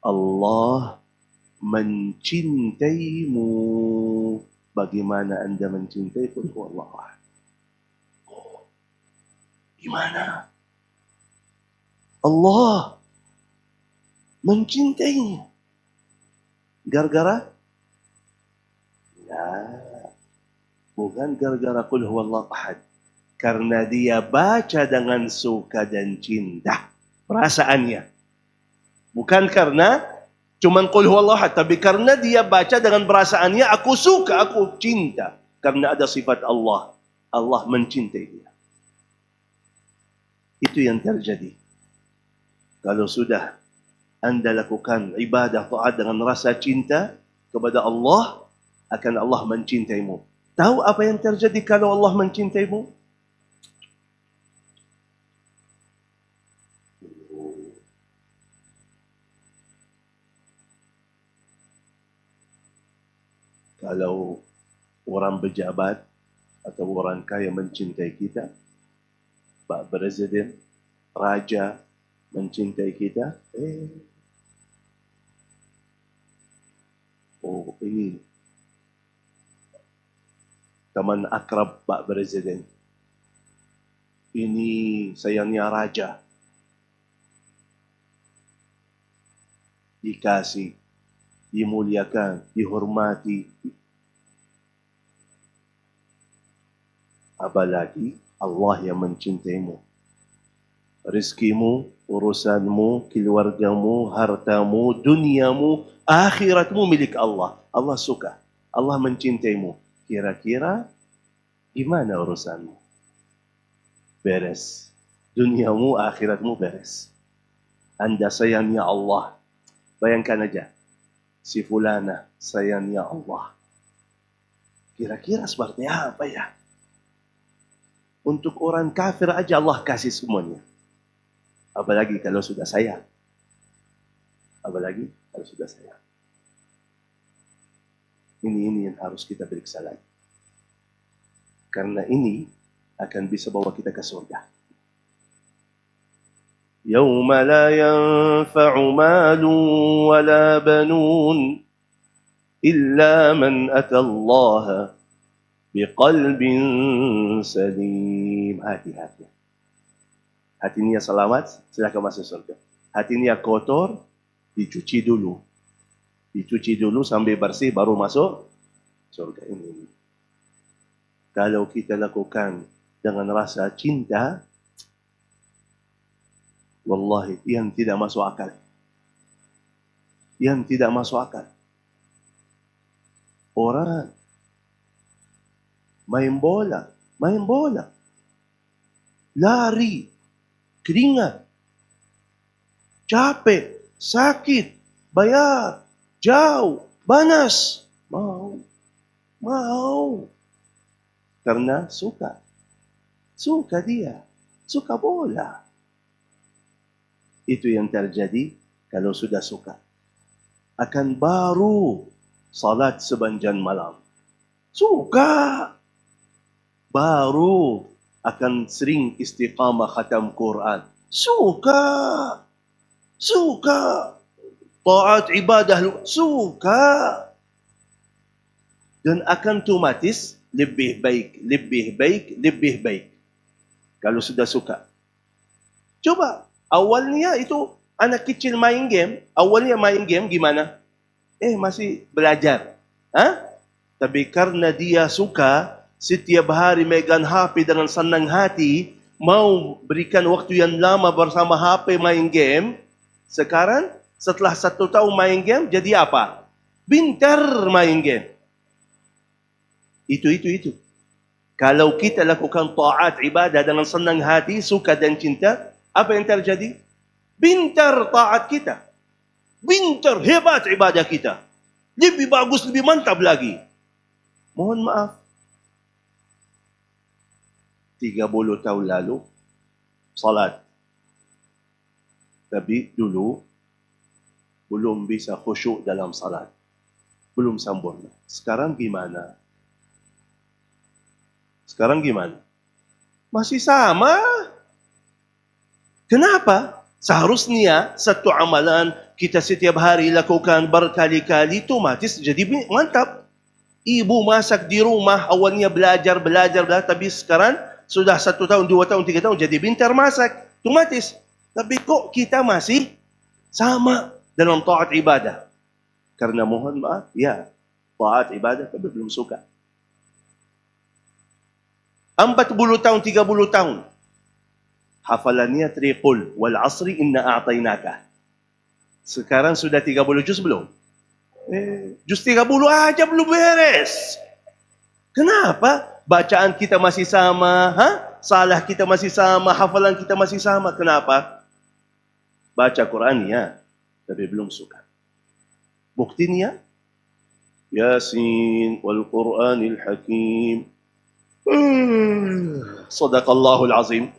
Allah mencintaimu. Bagaimana anda mencintai qul huwallahu ahad? Oh, gimana? Allah mencintaimu. Gara-gara? Ya, bukan gara-gara qul huwallahu ahad. Karena dia baca dengan suka dan cinta. Perasaannya. Bukan karena cuman qul huwallahu ahad, tapi karena dia baca dengan perasaannya, aku suka, aku cinta. Karena ada sifat Allah. Allah mencintai dia. Itu yang terjadi. Kalau sudah anda lakukan ibadah taat dengan rasa cinta kepada Allah, akan Allah mencintaimu. Tahu apa yang terjadi kalau Allah mencintaimu? Kalau orang pejabat atau orang kaya mencintai kita, Pak Presiden, Raja mencintai kita, oh ini teman akrab Pak Presiden. Ini sayangnya Raja. Dikasih, dimuliakan, dihormati. Apalagi Allah yang mencintaimu. Rizkimu, urusanmu, keluargamu, hartamu, duniamu, akhiratmu milik Allah. Allah suka. Allah mencintaimu. Kira-kira gimana urusanmu? Beres. Duniamu, akhiratmu beres. Anda sayangnya Allah. Bayangkan aja. Si fulana sayangnya Allah. Kira-kira seperti apa ya? Untuk orang kafir aja Allah kasih semuanya. Apalagi kalau sudah sayang. Apalagi kalau sudah sayang. Ini yang harus kita periksa lagi. Karena ini akan bisa bawa kita ke surga. Yawma la yanfa'u malun wa la banun illa man atallaha biqalbin salim. Hati-hati. Hatinya selamat, silakan masuk surga. Hatinya kotor, dicuci dulu. Dicuci dulu sampai bersih, baru masuk surga ini. Kalau kita lakukan dengan rasa cinta, wallahi, yang tidak masuk akal. Yang tidak masuk akal. Orang main bola, lari, keringat, capek, sakit, bayar, jauh, panas, mau. Karena suka dia, suka bola. Itu yang terjadi kalau sudah suka. Akan baru salat sepanjang malam. Suka. Baru akan sering istiqamah khatam Quran. Suka. Taat ibadah. Suka. Dan akan otomatis lebih baik. Kalau sudah suka. Coba. Awalnya itu anak kecil main game. Awalnya main game gimana? Masih belajar. Tapi karena dia suka, setiap hari megang HP dengan senang hati, mau berikan waktu yang lama bersama HP main game. Sekarang setelah 1 tahun main game, jadi apa? Pintar main game. Itu. Kalau kita lakukan taat ibadah dengan senang hati, suka dan cinta, apa yang terjadi? Bintar taat kita. Bintar, hebat ibadah kita. Lebih bagus, lebih mantap lagi. Mohon maaf. 30 tahun lalu, salat. Tapi dulu, belum bisa khusyuk dalam salat. Belum sempurna. Sekarang gimana? Sekarang gimana? Masih sama. Kenapa? Seharusnya satu amalan kita setiap hari lakukan berkali-kali, otomatis jadi mantap. Ibu masak di rumah, awalnya belajar, tapi sekarang sudah 1 tahun, 2 tahun, 3 tahun, jadi pintar masak. Otomatis. Tapi kok kita masih sama dalam taat ibadah? Karena mohon maaf, ya, taat ibadah tapi belum suka. 40 tahun, 30 tahun. Hafalannya triqul, wal asri inna a'tainaka. Sekarang sudah 30 juz belum? Juz 30 aja belum beres. Kenapa? Bacaan kita masih sama, salah kita masih sama, hafalan kita masih sama. Kenapa? Baca Quran ya, tapi belum suka. Buktinya, Yasin wal Quranil Hakim. Sadaqallahul Azim.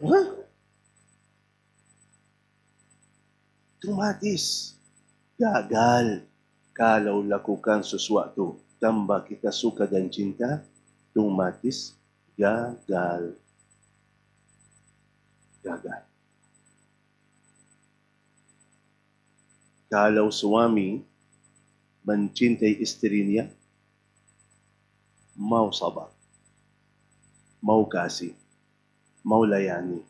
Otomatis gagal. Kalau lakukan sesuatu tambah kita suka dan cinta, otomatis gagal. Gagal. Kalau suami mencintai istrinya, mau sabar, mau kasih, mau layani.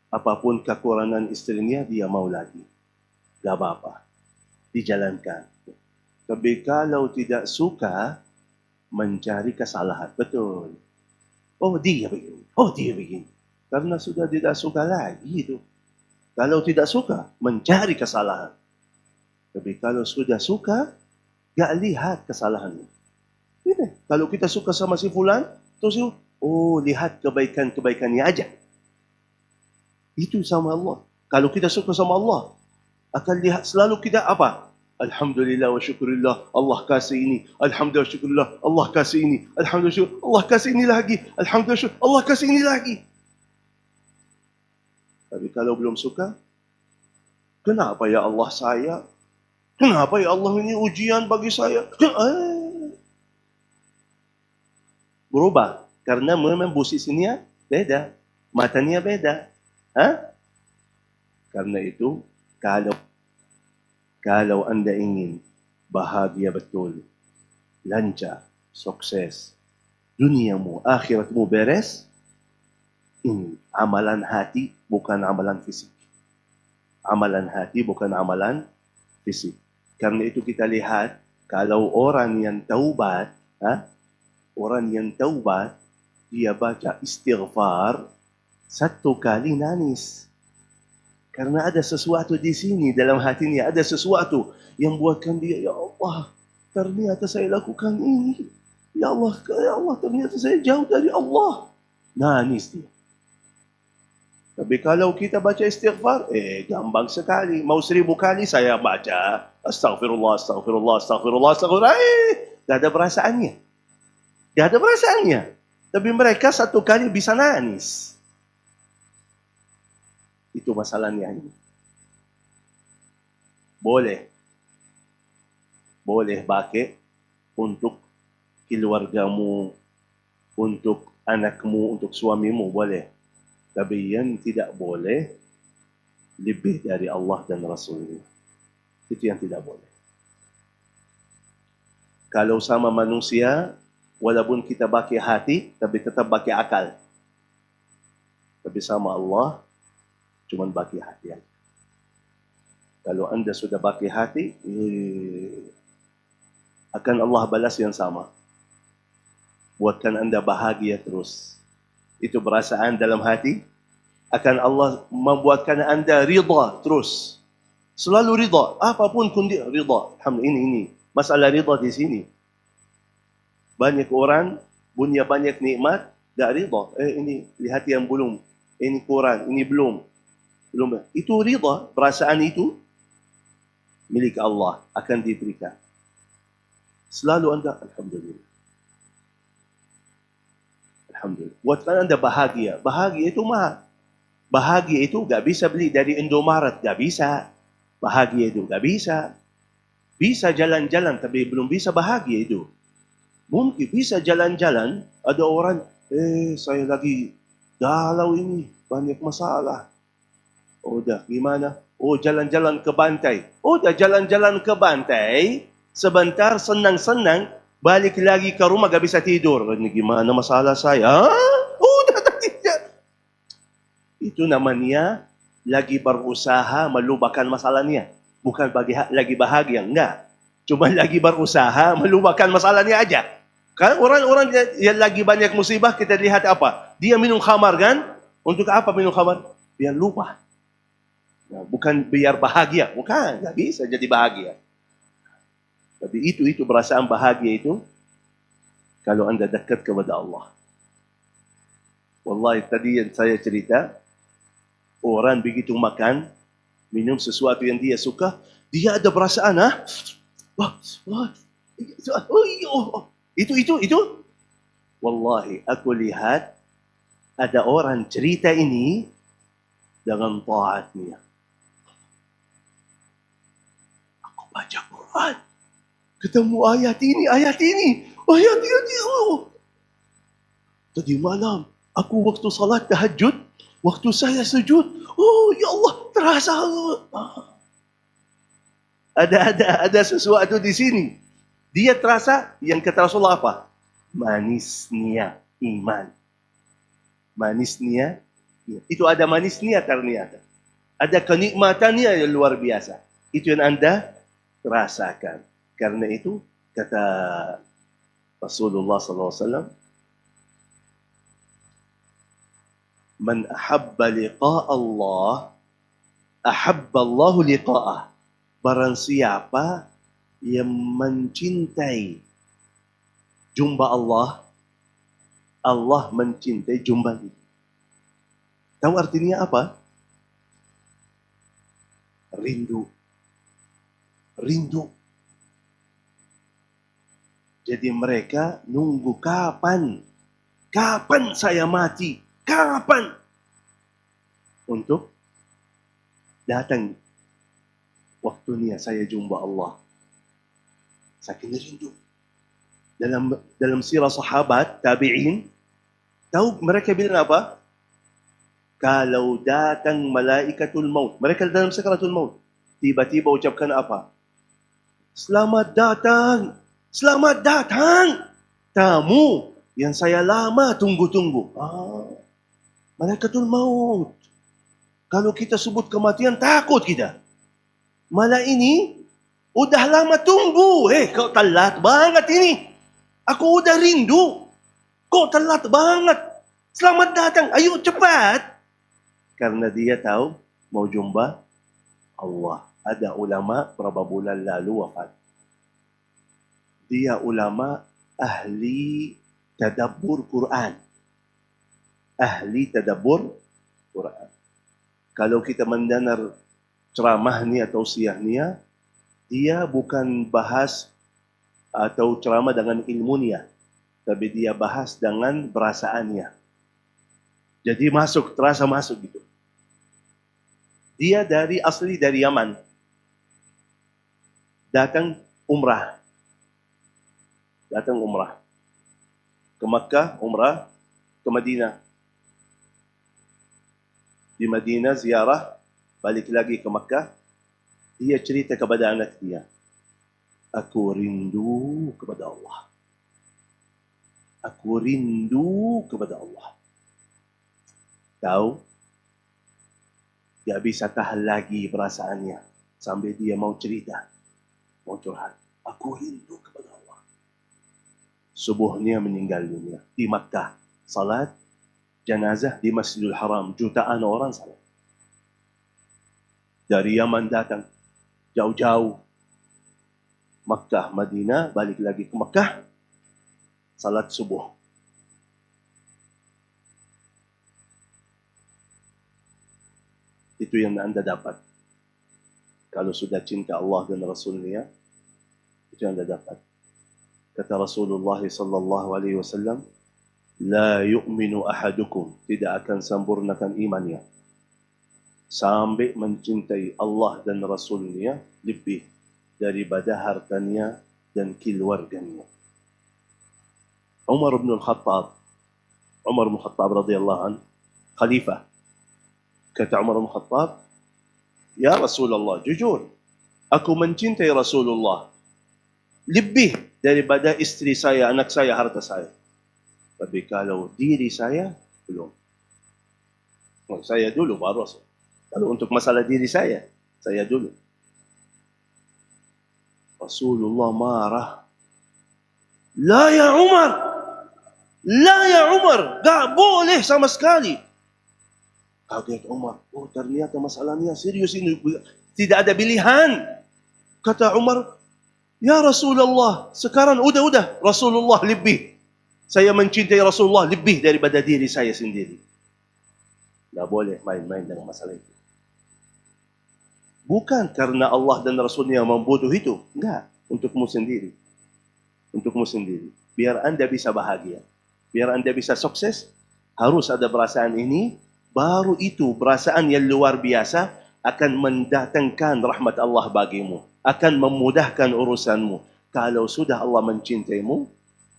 Apapun kekurangan istrinya, dia mau lagi. Gak apa-apa. Dijalankan. Tapi kalau tidak suka, mencari kesalahan. Betul. Oh, dia begini. Oh, dia begini. Karena sudah tidak suka lagi itu. Kalau tidak suka, mencari kesalahan. Tapi kalau sudah suka, gak lihat kesalahannya. Ini. Kalau kita suka sama si fulan, terus lihat kebaikan-kebaikannya aja. Itu sama Allah. Kalau kita suka sama Allah, akan lihat selalu kita apa? Alhamdulillah wa syukurillah, Allah kasih ini. Alhamdulillah wa syukurillah, Allah kasih ini. Alhamdulillah, Allah kasih ini lagi. Alhamdulillah, Allah kasih ini lagi. Tapi kalau belum suka, kenapa ya Allah saya? Kenapa ya Allah ini ujian bagi saya? Berubah. Karena memang posisinya beda. Matanya beda. Karena itu, kalau Anda ingin bahagia betul, lancar, sukses, duniamu, akhiratmu beres, ini amalan hati bukan amalan fisik. Amalan hati bukan amalan fisik. Karena itu kita lihat, kalau orang yang taubat, dia baca istighfar, 1 kali nangis. Karena ada sesuatu di sini dalam hatinya, ada sesuatu yang buatkan dia, ya Allah, ternyata saya lakukan ini. Ya Allah, ternyata saya jauh dari Allah. Nangis dia. Tapi kalau kita baca istighfar, gampang sekali. Mau 1000 kali saya baca, astagfirullah, astagfirullah, astagfirullah, astagfirullah. Gak ada perasaannya. Gak ada perasaannya. Tapi mereka 1 kali bisa nangis. Itu masalahnya ini. Boleh pakai untuk keluargamu, untuk anakmu, untuk suamimu, boleh. Tapi yang tidak boleh lebih dari Allah dan Rasulnya. Itu yang tidak boleh. Kalau sama manusia, walaupun kita pakai hati, tapi tetap pakai akal. Tapi sama Allah, cuma pakai hati aja. Kalau Anda sudah pakai hati, akan Allah balas yang sama. Buatkan Anda bahagia terus. Itu perasaan dalam hati. Akan Allah membuatkan Anda ridha terus. Selalu ridha. Apapun kondisi ridha. Alhamdulillah ini. Masalah ridha di sini. Banyak orang punya banyak nikmat, tak rida. Ini lihat yang belum, ini kurang, ini belum. Itu rida, perasaan itu milik Allah, akan diberikan. Selalu anda, Alhamdulillah. Alhamdulillah. Buatkan anda bahagia. Bahagia itu mahal. Bahagia itu tak bisa beli dari Indomaret. Tak bisa. Bahagia itu tak bisa. Bisa jalan-jalan, tapi belum bisa bahagia itu. Mungkin bisa jalan-jalan, ada orang, saya lagi galau ini, banyak masalah. Oh dah, gimana? Oh jalan-jalan ke pantai. Oh dah jalan-jalan ke pantai, sebentar senang-senang, balik lagi ke rumah gak bisa tidur. Ini gimana masalah saya? Oh dah tadi. Itu namanya lagi berusaha melupakan masalahnya. Bukan lagi bahagia, enggak. Cuma lagi berusaha melupakan masalahnya aja. Kan orang-orang yang lagi banyak musibah, kita lihat apa? Dia minum khamar kan? Untuk apa minum khamar? Biar lupa. Nah, bukan biar bahagia. Bukan, nggak bisa jadi bahagia. Tapi itu perasaan bahagia itu, kalau anda dekat kepada Allah. Wallahi tadi yang saya cerita, orang begitu makan, minum sesuatu yang dia suka, dia ada perasaan, itu. Wallahi, aku lihat ada orang cerita ini dengan taatnya. Aku baca Quran, ketemu ayat ini. Oh. Tadi malam, aku waktu salat tahajud, waktu saya sujud, oh ya Allah, terasa ada sesuatu di sini. Dia terasa, yang kata Rasulullah apa? Manisnya iman. Manisnya, itu ada manisnya ternyata. Ada kenikmatannya yang luar biasa. Itu yang anda rasakan. Karena itu, kata Rasulullah SAW, Man ahabba liqa Allah, ahabba Allahu liqa'ah. Barang siapa yang mencintai jumpa Allah, Allah mencintai jumpa itu. Tahu artinya apa? Rindu. Jadi mereka nunggu kapan saya mati, kapan untuk datang waktunya saya jumpa Allah. Saking rindu. Dalam sirah sahabat, tabi'in, tahu mereka bilang apa? Kalau datang malaikatul maut, mereka dalam sakaratul maut, tiba-tiba ucapkan apa? Selamat datang, tamu yang saya lama tunggu-tunggu. Malaikatul maut. Kalau kita sebut kematian, takut kita. Malah ini, udah lama tunggu. Kau telat banget ini. Aku udah rindu. Kau telat banget. Selamat datang. Ayo cepat. Karena dia tahu mau jumpa Allah. Ada ulama berapa bulan lalu wafat. Dia ulama ahli tadabbur Quran. Ahli tadabbur Quran. Kalau kita mendengar ceramahnya atau siahnya, dia bukan bahas atau ceramah dengan ilmunya, tapi dia bahas dengan perasaannya. Jadi terasa masuk gitu. Dia asli dari Yaman. Datang umrah. Ke Makkah, umrah, ke Madinah. Di Madinah ziarah, balik lagi ke Makkah. Dia cerita kepada anak dia. Aku rindu kepada Allah. Tahu? Dia bisa tahan lagi perasaannya. Sampai dia mau cerita. Mau curhat. Aku rindu kepada Allah. Subuhnya meninggal dunia. Di Makkah. Salat jenazah di Masjidil Haram. Jutaan orang salat. Dari Yaman datang. Jauh-jauh. Makkah, Madinah. Balik lagi ke Makkah. Salat subuh. Itu yang anda dapat. Kalau sudah cinta Allah dan Rasulnya, itu yang anda dapat. Kata Rasulullah sallallahu alaihi wasallam, la yu'minu ahadukum, tidak akan sempurnakan imannya sampai mencintai Allah dan Rasulnya lebih daripada hartanya dan keluarganya. Umar bin Khattab radhiyallahu anhu, khalifah. Kata Umar bin Khattab, ya Rasulullah, jujur, aku mencintai Rasulullah lebih daripada istri saya, anak saya, harta saya. Tapi kalau diri saya, belum. Saya dulu baru Rasul. Kalau untuk masalah diri saya dulu. Rasulullah marah. La ya Umar! La ya Umar! Tak boleh sama sekali. Kaget Umar. Oh, ternyata masalahnya serius ini. Tidak ada pilihan. Kata Umar, ya Rasulullah, sekarang udah. Rasulullah lebih. Saya mencintai Rasulullah lebih daripada diri saya sendiri. Tak boleh main-main dengan masalah itu. Bukan karena Allah dan Rasulnya membutuh itu. Enggak. Untukmu sendiri. Untukmu sendiri. Biar anda bisa bahagia. Biar anda bisa sukses, harus ada perasaan ini. Baru itu perasaan yang luar biasa akan mendatangkan rahmat Allah bagimu. Akan memudahkan urusanmu. Kalau sudah Allah mencintaimu,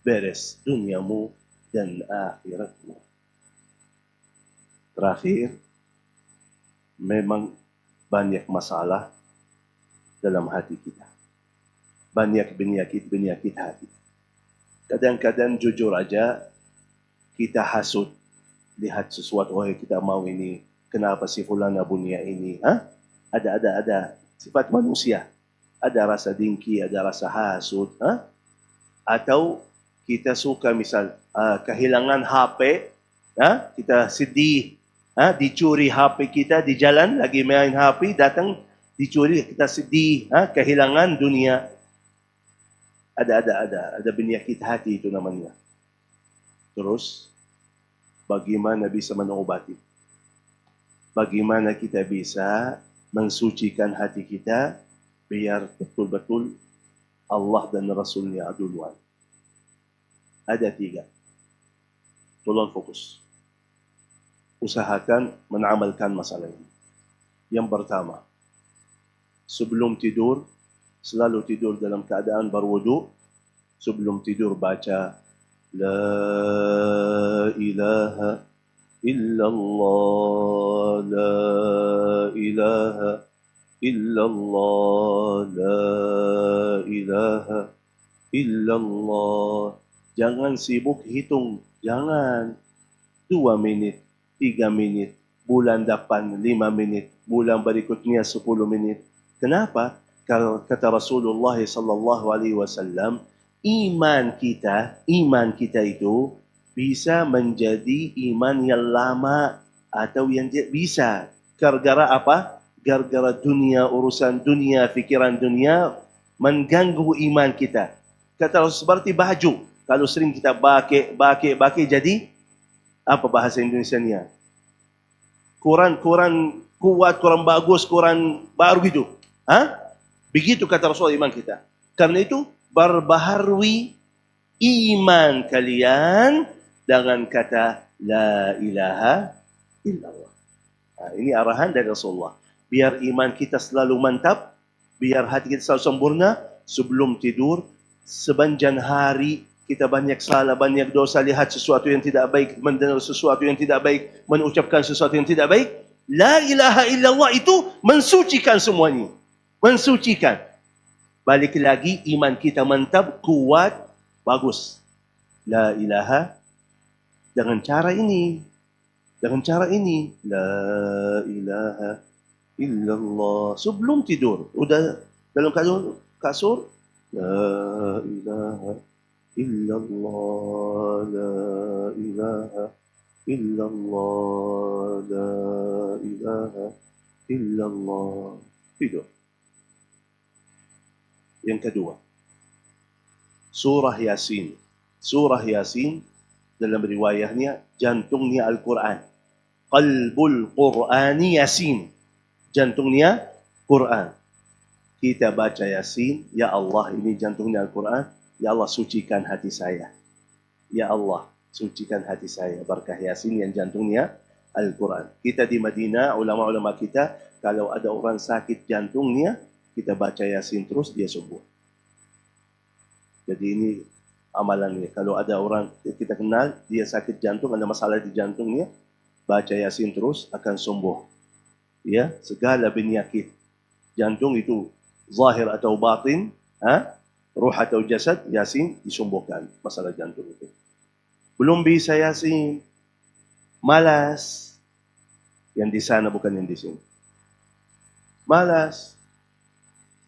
beres duniamu dan akhiratmu. Terakhir, memang banyak masalah dalam hati kita. Banyak penyakit hati. Kadang-kadang jujur aja, kita hasut. Lihat sesuatu, oh kita mau ini. Kenapa si fulana punya ini? Ada sifat manusia. Ada rasa dengki, ada rasa hasut. Atau kita suka misal kehilangan HP. Kita sedih. Dicuri HP kita di jalan, lagi main HP, datang dicuri, kita sedih, kehilangan dunia. Ada penyakit hati itu namanya. Terus, bagaimana bisa mengobati? Bagaimana kita bisa mensucikan hati kita, biar betul-betul Allah dan Rasulnya duluan. Ada 3. Tolong fokus. Usahakan mengamalkan masalah ini. Yang pertama, sebelum tidur, selalu tidur dalam keadaan berwudu. Sebelum tidur baca La ilaha illallah, la ilaha illallah, la ilaha illallah. Jangan sibuk hitung, jangan. 2 menit, 3 menit, bulan depan 5 menit, bulan berikutnya 10 menit. Kenapa? Kalau kata Rasulullah sallallahu alaihi wasallam, iman kita itu bisa menjadi iman yang lama atau yang bisa. Gara-gara apa? Gara-gara dunia, urusan dunia, fikiran dunia mengganggu iman kita. Kata seperti baju, kalau sering kita pakai jadi apa bahasa Indonesianya? Kurang kuat, kurang bagus, kurang baru gitu. Begitu kata Rasul iman kita. Karena itu berbaharui iman kalian dengan kata la ilaha illallah. Ini arahan dari Rasulullah. Biar iman kita selalu mantap, biar hati kita selalu sempurna, sebelum tidur, sepanjang hari kita banyak salah, banyak dosa, lihat sesuatu yang tidak baik, mendengar sesuatu yang tidak baik, mengucapkan sesuatu yang tidak baik. La ilaha illallah itu mensucikan semuanya. Mensucikan. Balik lagi, iman kita mantap, kuat, bagus. La ilaha, dengan cara ini. Dengan cara ini. La ilaha illallah. Sebelum tidur. Udah dalam kasur. La ilaha illallah, la ilaha illallah, la ilaha illallah. Tidur. Yang kedua, surah Yasin. Surah Yasin dalam riwayahnya jantungnya Al-Quran. Qalbul Qur'ani Yasin. jantungnya Quran. Kita baca Yasin, ya Allah ini jantungnya Al-Quran, ya Allah sucikan hati saya. Ya Allah, sucikan hati saya. Berkah Yasin yang jantungnya Al-Quran. Kita di Madinah, ulama-ulama kita, kalau ada orang sakit jantungnya, kita baca Yasin terus, dia sembuh. Jadi ini amalannya. Kalau ada orang kita kenal, dia sakit jantung, ada masalah di jantungnya, baca Yasin terus, akan sembuh. Ya, segala penyakit jantung itu, zahir atau batin, ruh atau jasad, Yasin disembuhkan masalah jantung itu. Belum bisa Yasin, malas. Yang di sana bukan yang di sini. Malas.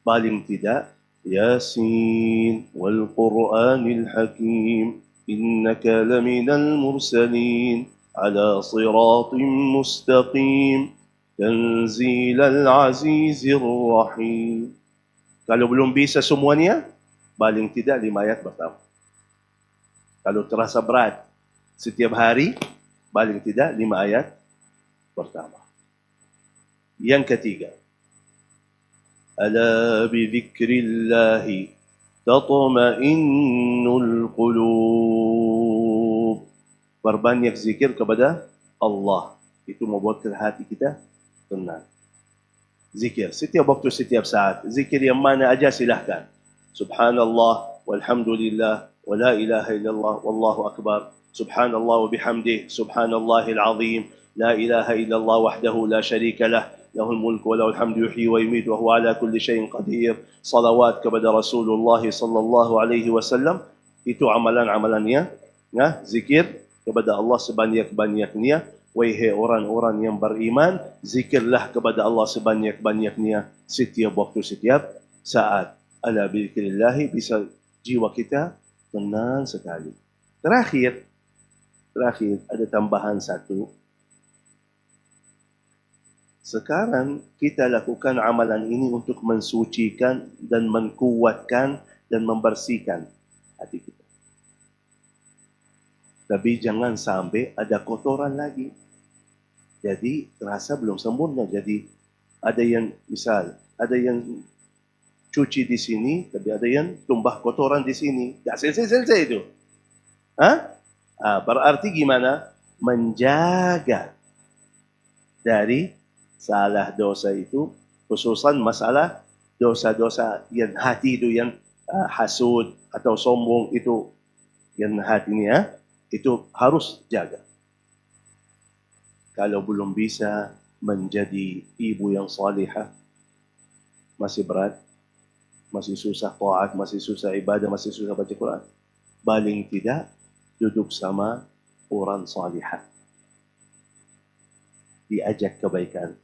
Paling tidak, Yasin wal Qur'anil Hakim innaka laminal mursalin ala siratim mustaqim tanzilal azizir rahim. Kalau belum bisa semuanya, paling tidak 5 ayat pertama. Kalau terasa berat setiap hari, paling tidak 5 ayat pertama. Yang ketiga, ala bi dzikrillahi tatma'innul qulub. Berbanyak zikir kepada Allah, itu membuatkan hati kita tenang. Zikir setiap waktu, setiap saat. Zikir yang mana aja silahkan. Subhanallah walhamdulillah wa la ilaha illallah wallahu akbar. Subhanallah wa bihamdih subhanallahil azim. La ilaha illallah wahdahu la syarika lah. Lahul mulku wa lahul hamdu yuhyi wa yumiitu wa huwa ala kulli syai'in qadir. Salawat kepada Rasulullah sallallahu alaihi wasallam. Itu amalan-amalannya. Zikir kepada Allah sebanyak-banyaknya. Wahai orang-orang yang beriman, zikirlah kepada Allah sebanyak-banyaknya setiap waktu, setiap saat. Ala bizikrillah, bisa jiwa kita tenang sekali. Terakhir ada tambahan satu. Sekarang kita lakukan amalan ini untuk mensucikan dan menkuatkan dan membersihkan hati kita. Tapi jangan sampai ada kotoran lagi. Jadi terasa belum sempurna. Jadi ada yang ada yang cuci di sini, tapi ada yang tumbah kotoran di sini. Tak selesai itu. Berarti gimana? Menjaga dari salah dosa itu, khususan masalah dosa-dosa yang hati itu, yang hasud atau sombong itu, yang hatinya itu harus jaga. Kalau belum bisa menjadi ibu yang salihah, masih berat, masih susah taat, masih susah ibadah, masih susah baca Quran, paling tidak duduk sama orang salihah. Diajak kebaikan.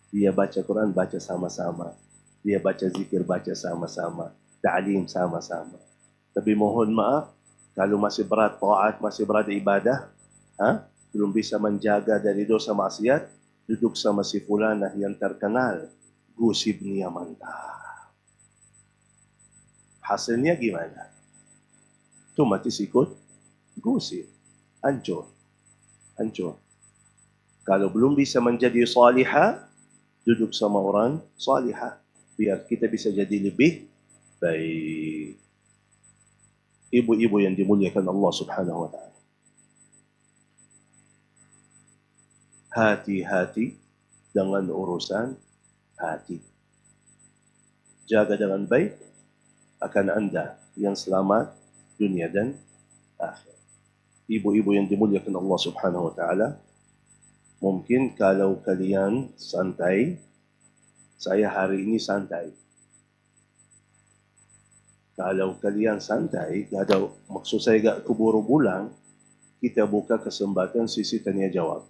Dia baca Quran, baca sama-sama. Dia baca zikir, baca sama-sama. Ta'lim sama-sama. Tapi mohon maaf, kalau masih berat taat, masih berat ibadah, belum bisa menjaga dari dosa maksiat, duduk sama si fulanah yang terkenal, gosipnya mantap. Hasilnya gimana? Otomatis ikut gosip. Hancur. Kalau belum bisa menjadi salihah, duduk sama orang salihah. Biar kita bisa jadi lebih baik. Ibu-ibu yang dimuliakan Allah subhanahu wa ta'ala. Hati-hati dengan urusan hati. Jaga dengan baik, akan Anda yang selamat dunia dan akhirat. Ibu-ibu yang dimuliakan Allah subhanahu wa ta'ala, mungkin kalau kalian santai, saya hari ini santai. Kalau kalian santai, ada maksud saya gak keburu pulang, kita buka kesempatan sisi tanya jawab.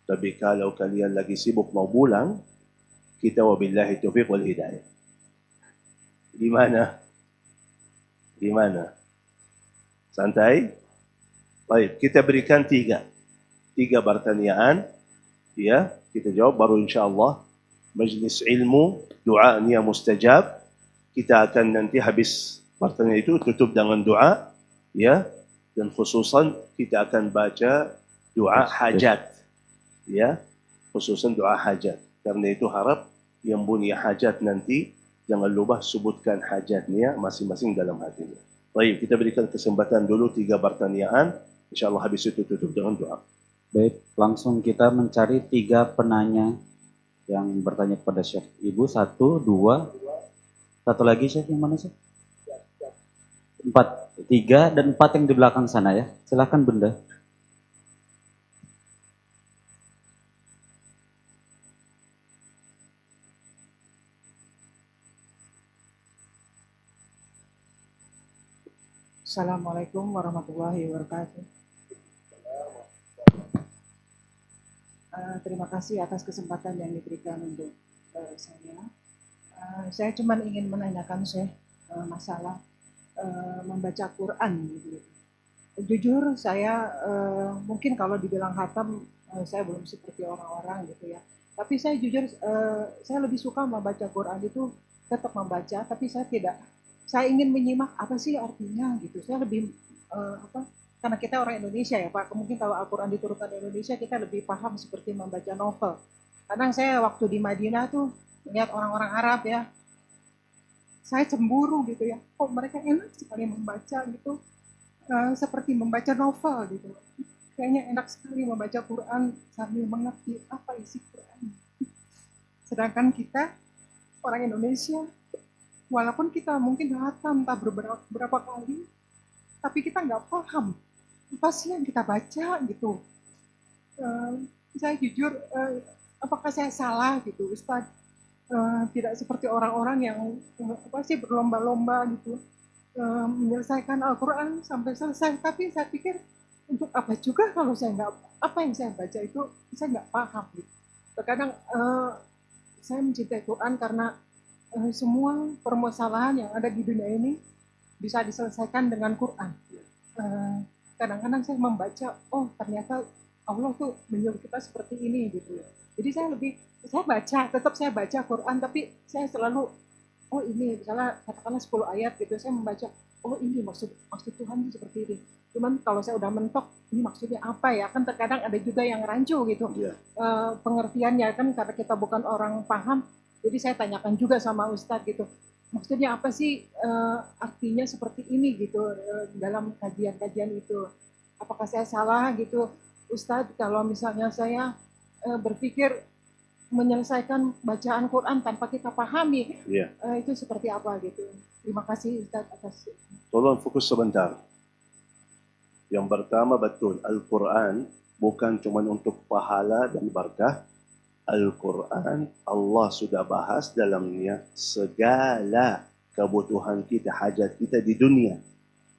Tapi kalau kalian lagi sibuk mau pulang, kita wabillahi taufiq wal hidayah. Gimana? Santai? Baik, kita berikan tiga pertanyaan. Ya, kita jawab baru insyaAllah. Majlis ilmu, doanya mustajab. Kita akan nanti habis pertanyaan itu tutup dengan doa. Ya, dan khususan kita akan baca doa hajat. Ya, khususan doa hajat. Karena itu harap yang punya hajat nanti jangan lupa sebutkan hajatnya masing-masing dalam hatinya. Baik, kita berikan kesempatan dulu 3 pertanyaan. InsyaAllah habis itu tutup dengan doa. Baik, langsung kita mencari 3 penanya yang bertanya kepada Syekh. Ibu 1, 2, 1 lagi Syekh, yang mana Syekh? 4, 3 dan 4 yang di belakang sana ya. Silakan Bunda. Assalamualaikum warahmatullahi wabarakatuh. Terima kasih atas kesempatan yang diberikan untuk saya. Saya cuma ingin menanyakan masalah membaca Quran. Gitu. Jujur saya mungkin kalau dibilang hatam saya belum seperti orang-orang gitu ya. Tapi saya jujur saya lebih suka membaca Quran itu tetap membaca, tapi saya ingin menyimak apa sih artinya gitu. Saya lebih karena kita orang Indonesia ya Pak, mungkin kalau Al-Quran diturunkan di Indonesia kita lebih paham seperti membaca novel. Kadang saya waktu di Madinah tuh melihat orang-orang Arab ya, saya cemburu gitu ya, kok mereka enak sekali membaca gitu, seperti membaca novel gitu. Kayaknya enak sekali membaca Quran sambil mengerti apa isi Quran. Sedangkan kita orang Indonesia, walaupun kita mungkin hatam entah berapa kali, tapi kita nggak paham apa sih yang kita baca gitu. Saya jujur, apakah saya salah gitu, Ustadz? Tidak seperti orang-orang yang berlomba-lomba gitu menyelesaikan Al-Quran sampai selesai. Tapi saya pikir untuk apa juga kalau saya nggak, apa yang saya baca itu saya nggak paham gitu. Terkadang saya mencintai Quran karena semua permasalahan yang ada di dunia ini bisa diselesaikan dengan Quran. Kadang-kadang saya membaca, oh ternyata Allah tuh menyuruh kita seperti ini gitu. Jadi tetap saya baca Quran, tapi saya selalu, oh ini misalnya katakanlah 10 ayat gitu, saya membaca, oh ini maksud Tuhan itu seperti ini. Cuman kalau saya udah mentok, ini maksudnya apa ya? Kan terkadang ada juga yang rancu gitu. Yeah. Pengertiannya kan karena kita bukan orang paham, jadi saya tanyakan juga sama Ustadz gitu. Maksudnya apa sih artinya seperti ini gitu dalam kajian-kajian itu. Apakah saya salah gitu Ustadz kalau misalnya saya berpikir menyelesaikan bacaan Quran tanpa kita pahami, itu seperti apa gitu. Terima kasih Ustadz atas. Tolong fokus sebentar. Yang pertama betul, Al-Quran bukan cuma untuk pahala dan berkah. Al-Quran Allah sudah bahas dalamnya segala kebutuhan kita, hajat kita di dunia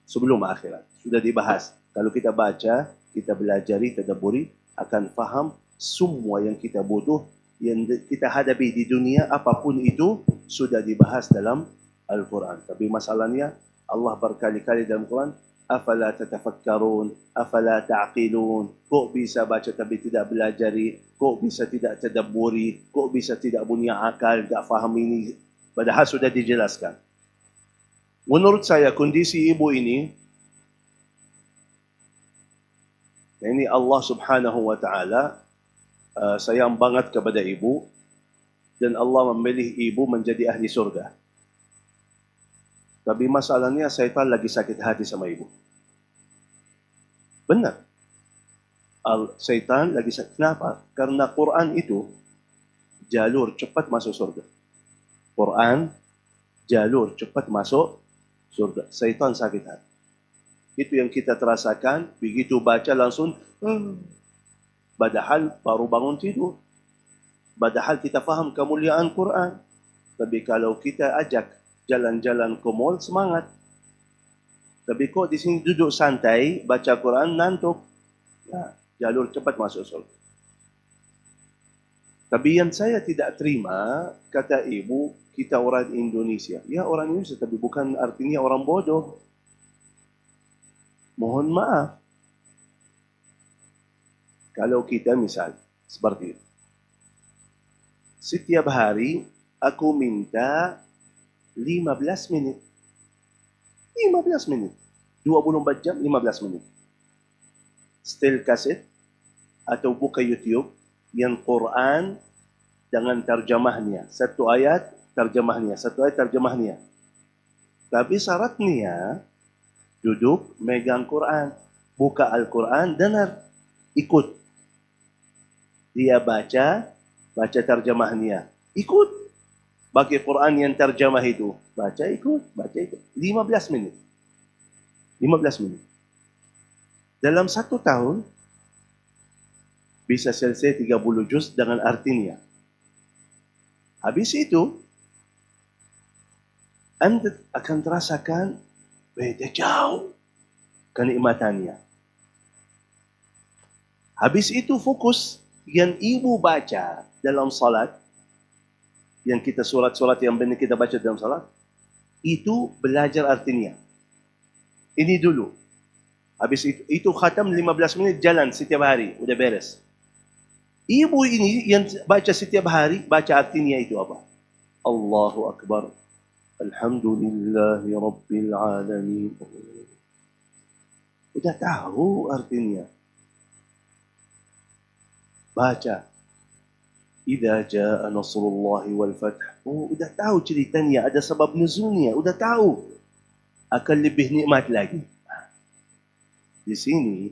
sebelum akhirat. Sudah dibahas. Kalau kita baca, kita belajari, tadabburi, akan faham semua yang kita butuh, yang kita hadapi di dunia, apapun itu, sudah dibahas dalam Al-Quran. Tapi masalahnya, Allah berkali-kali dalam Quran, afala tatafakkarun, afala ta'qilun, kok bisa baca tapi tidak belajari, kok bisa tidak tadabburi, kok bisa tidak punya akal, tak faham ini, padahal sudah dijelaskan. Menurut saya kondisi ibu ini Allah subhanahu wa ta'ala sayang banget kepada ibu dan Allah memilih ibu menjadi ahli surga. Tapi masalahnya syaitan lagi sakit hati sama ibu. Benar. Syaitan lagi sakit. Kenapa? Karena Quran itu jalur cepat masuk surga. Quran jalur cepat masuk surga. Syaitan sakit hati. Itu yang kita terasakan. Begitu baca langsung padahal baru bangun tidur. Padahal kita faham kemuliaan Quran. Tapi kalau kita ajak jalan-jalan ke mall, semangat. Tapi kok di sini duduk santai, baca Quran, nantuk. Ya, jalur cepat masuk surga. Tapi yang saya tidak terima, kata ibu, kita orang Indonesia. Ya orang Indonesia, tapi bukan artinya orang bodoh. Mohon maaf. Kalau kita misal, seperti itu. Setiap hari, aku minta 15 menit. 15 menit. 24 jam, 15 menit. Setel kaset atau buka YouTube, yang Quran dengan terjemahnya. Satu ayat terjemahnya, satu ayat terjemahnya. Tapi syaratnya duduk megang Quran, buka Al-Quran, dengar, ikut. Dia baca terjemahnya, ikut. Bagi Quran yang terjemah itu, baca ikut. 15 menit. 15 menit. Dalam 1 tahun, bisa selesai 30 juz dengan artinya. Habis itu, Anda akan terasakan beda jauh kenikmatannya. Habis itu fokus yang ibu baca dalam salat, yang kita surat-surat yang benar kita baca dalam salat, itu belajar artinya. Ini dulu. Habis itu khatam 15 menit jalan setiap hari, udah beres. Ibu ini yang baca setiap hari, baca artinya itu apa? Allahu Akbar. Alhamdulillahi Rabbil Alamin. Udah tahu artinya. Baca. Idza jaa nasrullahi wal fath. Oh, udah tahu ceritanya, ada sebab nuzulnya, udah tahu. Akan lebih nikmat lagi. Di sini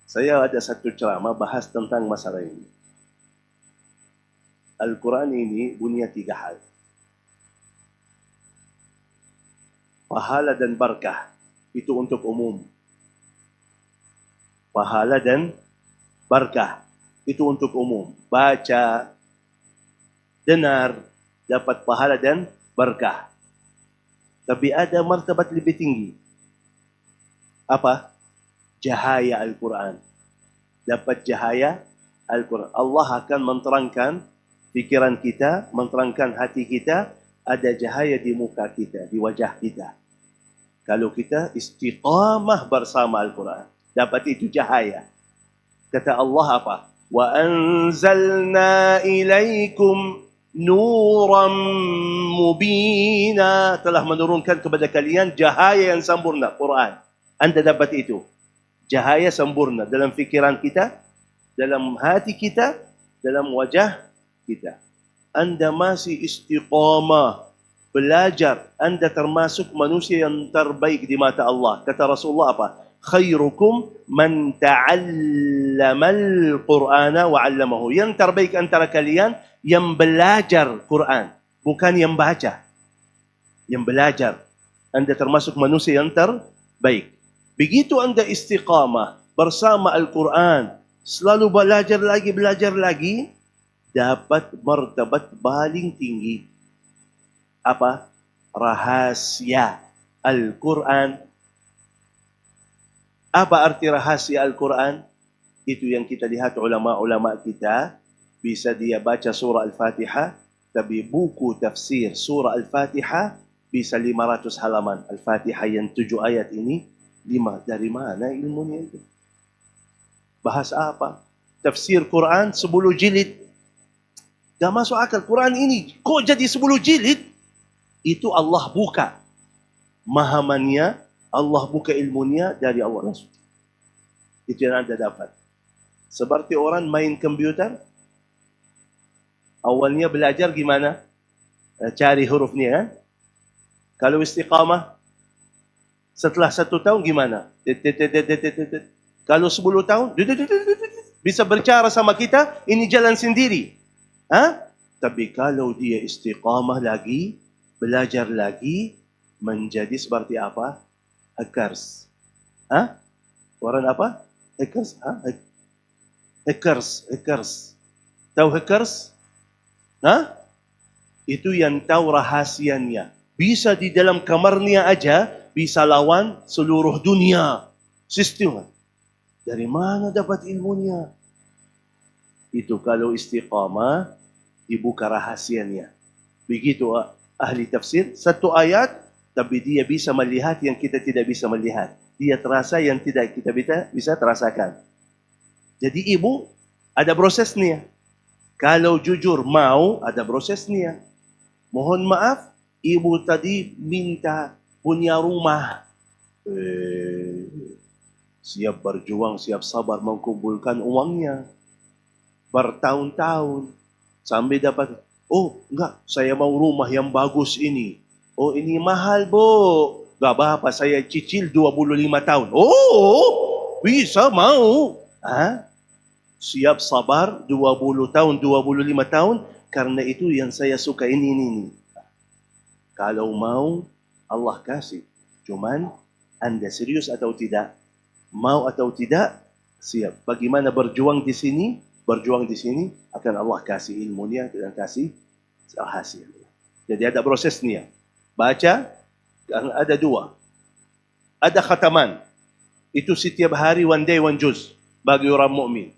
saya ada satu ceramah bahas tentang masalah ini. Al-Quran ini punya 3 hal. Pahala dan barakah itu untuk umum. Pahala dan barakah itu untuk umum. Baca, dengar, dapat pahala dan barakah. Tapi ada martabat lebih tinggi. Apa? Cahaya Al-Quran. Dapat cahaya Al-Quran. Allah akan menerangkan pikiran kita, menerangkan hati kita, ada cahaya di muka kita, di wajah kita. Kalau kita istiqamah bersama Al-Quran, dapat itu cahaya. Kata Allah apa? Wa anzalna ilaikum nuran mubina. Telah menurunkan kepada kalian cahaya yang sempurna, Quran. Anda dapat itu. Cahaya sempurna dalam fikiran kita, dalam hati kita, dalam wajah kita. Anda masih istiqamah, belajar. Anda termasuk manusia yang terbaik di mata Allah. Kata Rasulullah apa? Khairukum man ta'allamal Qur'ana wa 'allamahu. Yang terbaik antara kalian yang belajar Quran, bukan yang baca. Yang belajar. Anda termasuk manusia yang terbaik. Begitu Anda istiqamah bersama Al-Quran, selalu belajar lagi, dapat martabat paling tinggi. Apa? Rahasia Al-Quran. Apa arti rahasia Al-Quran? Itu yang kita lihat ulama-ulama kita, bisa dia baca surah Al-Fatihah, tapi buku tafsir surah Al-Fatihah bisa 500 halaman. Al-Fatihah yang 7 ayat ini, 5. Dari mana ilmunya itu? Bahas apa? Tafsir Quran 10 jilid. Gak masuk akal. Quran ini kok jadi 10 jilid? Itu Allah buka mahamannya, Allah buka ilmunya dari Allah langsung. Itu yang Anda dapat. Seperti orang main komputer, awalnya belajar gimana? Cari hurufnya kan? Kalau istiqamah, setelah 1 tahun gimana? Kalau 10 tahun, bisa bercara sama kita, ini jalan sendiri. Tapi kalau dia istiqamah lagi, belajar lagi, menjadi seperti apa? Hackers. Orang apa? Hackers. Hackers. Tahu hackers? Itu yang tahu rahasianya. Bisa di dalam kamarnya aja, bisa lawan seluruh dunia. Sistem. Dari mana dapat ilmunya? Itu kalau istiqamah, dibuka rahasianya. Begitu ahli tafsir, 1 ayat, tapi dia bisa melihat yang kita tidak bisa melihat. Dia terasa yang tidak kita bisa terasakan. Jadi ibu, ada prosesnya. Kalau jujur mau, ada prosesnya. Mohon maaf, ibu tadi minta punya rumah. Siap berjuang, siap sabar mengkumpulkan uangnya. bertahun-tahun sampai dapat, oh enggak, saya mau rumah yang bagus ini. Oh ini mahal bu, gak apa-apa saya cicil 25 tahun. Oh bisa mau. Siap sabar 20 tahun, 25 tahun, karena itu yang saya suka ini. Kalau mau Allah kasih. Cuman Anda serius atau tidak? Mau atau tidak? Siap. Bagaimana berjuang di sini? Berjuang di sini akan Allah kasih ilmunya dan kasih hasil. Jadi ada prosesnya. Baca, ada dua. Ada khataman. Itu setiap hari one day one juz bagi orang mukmin.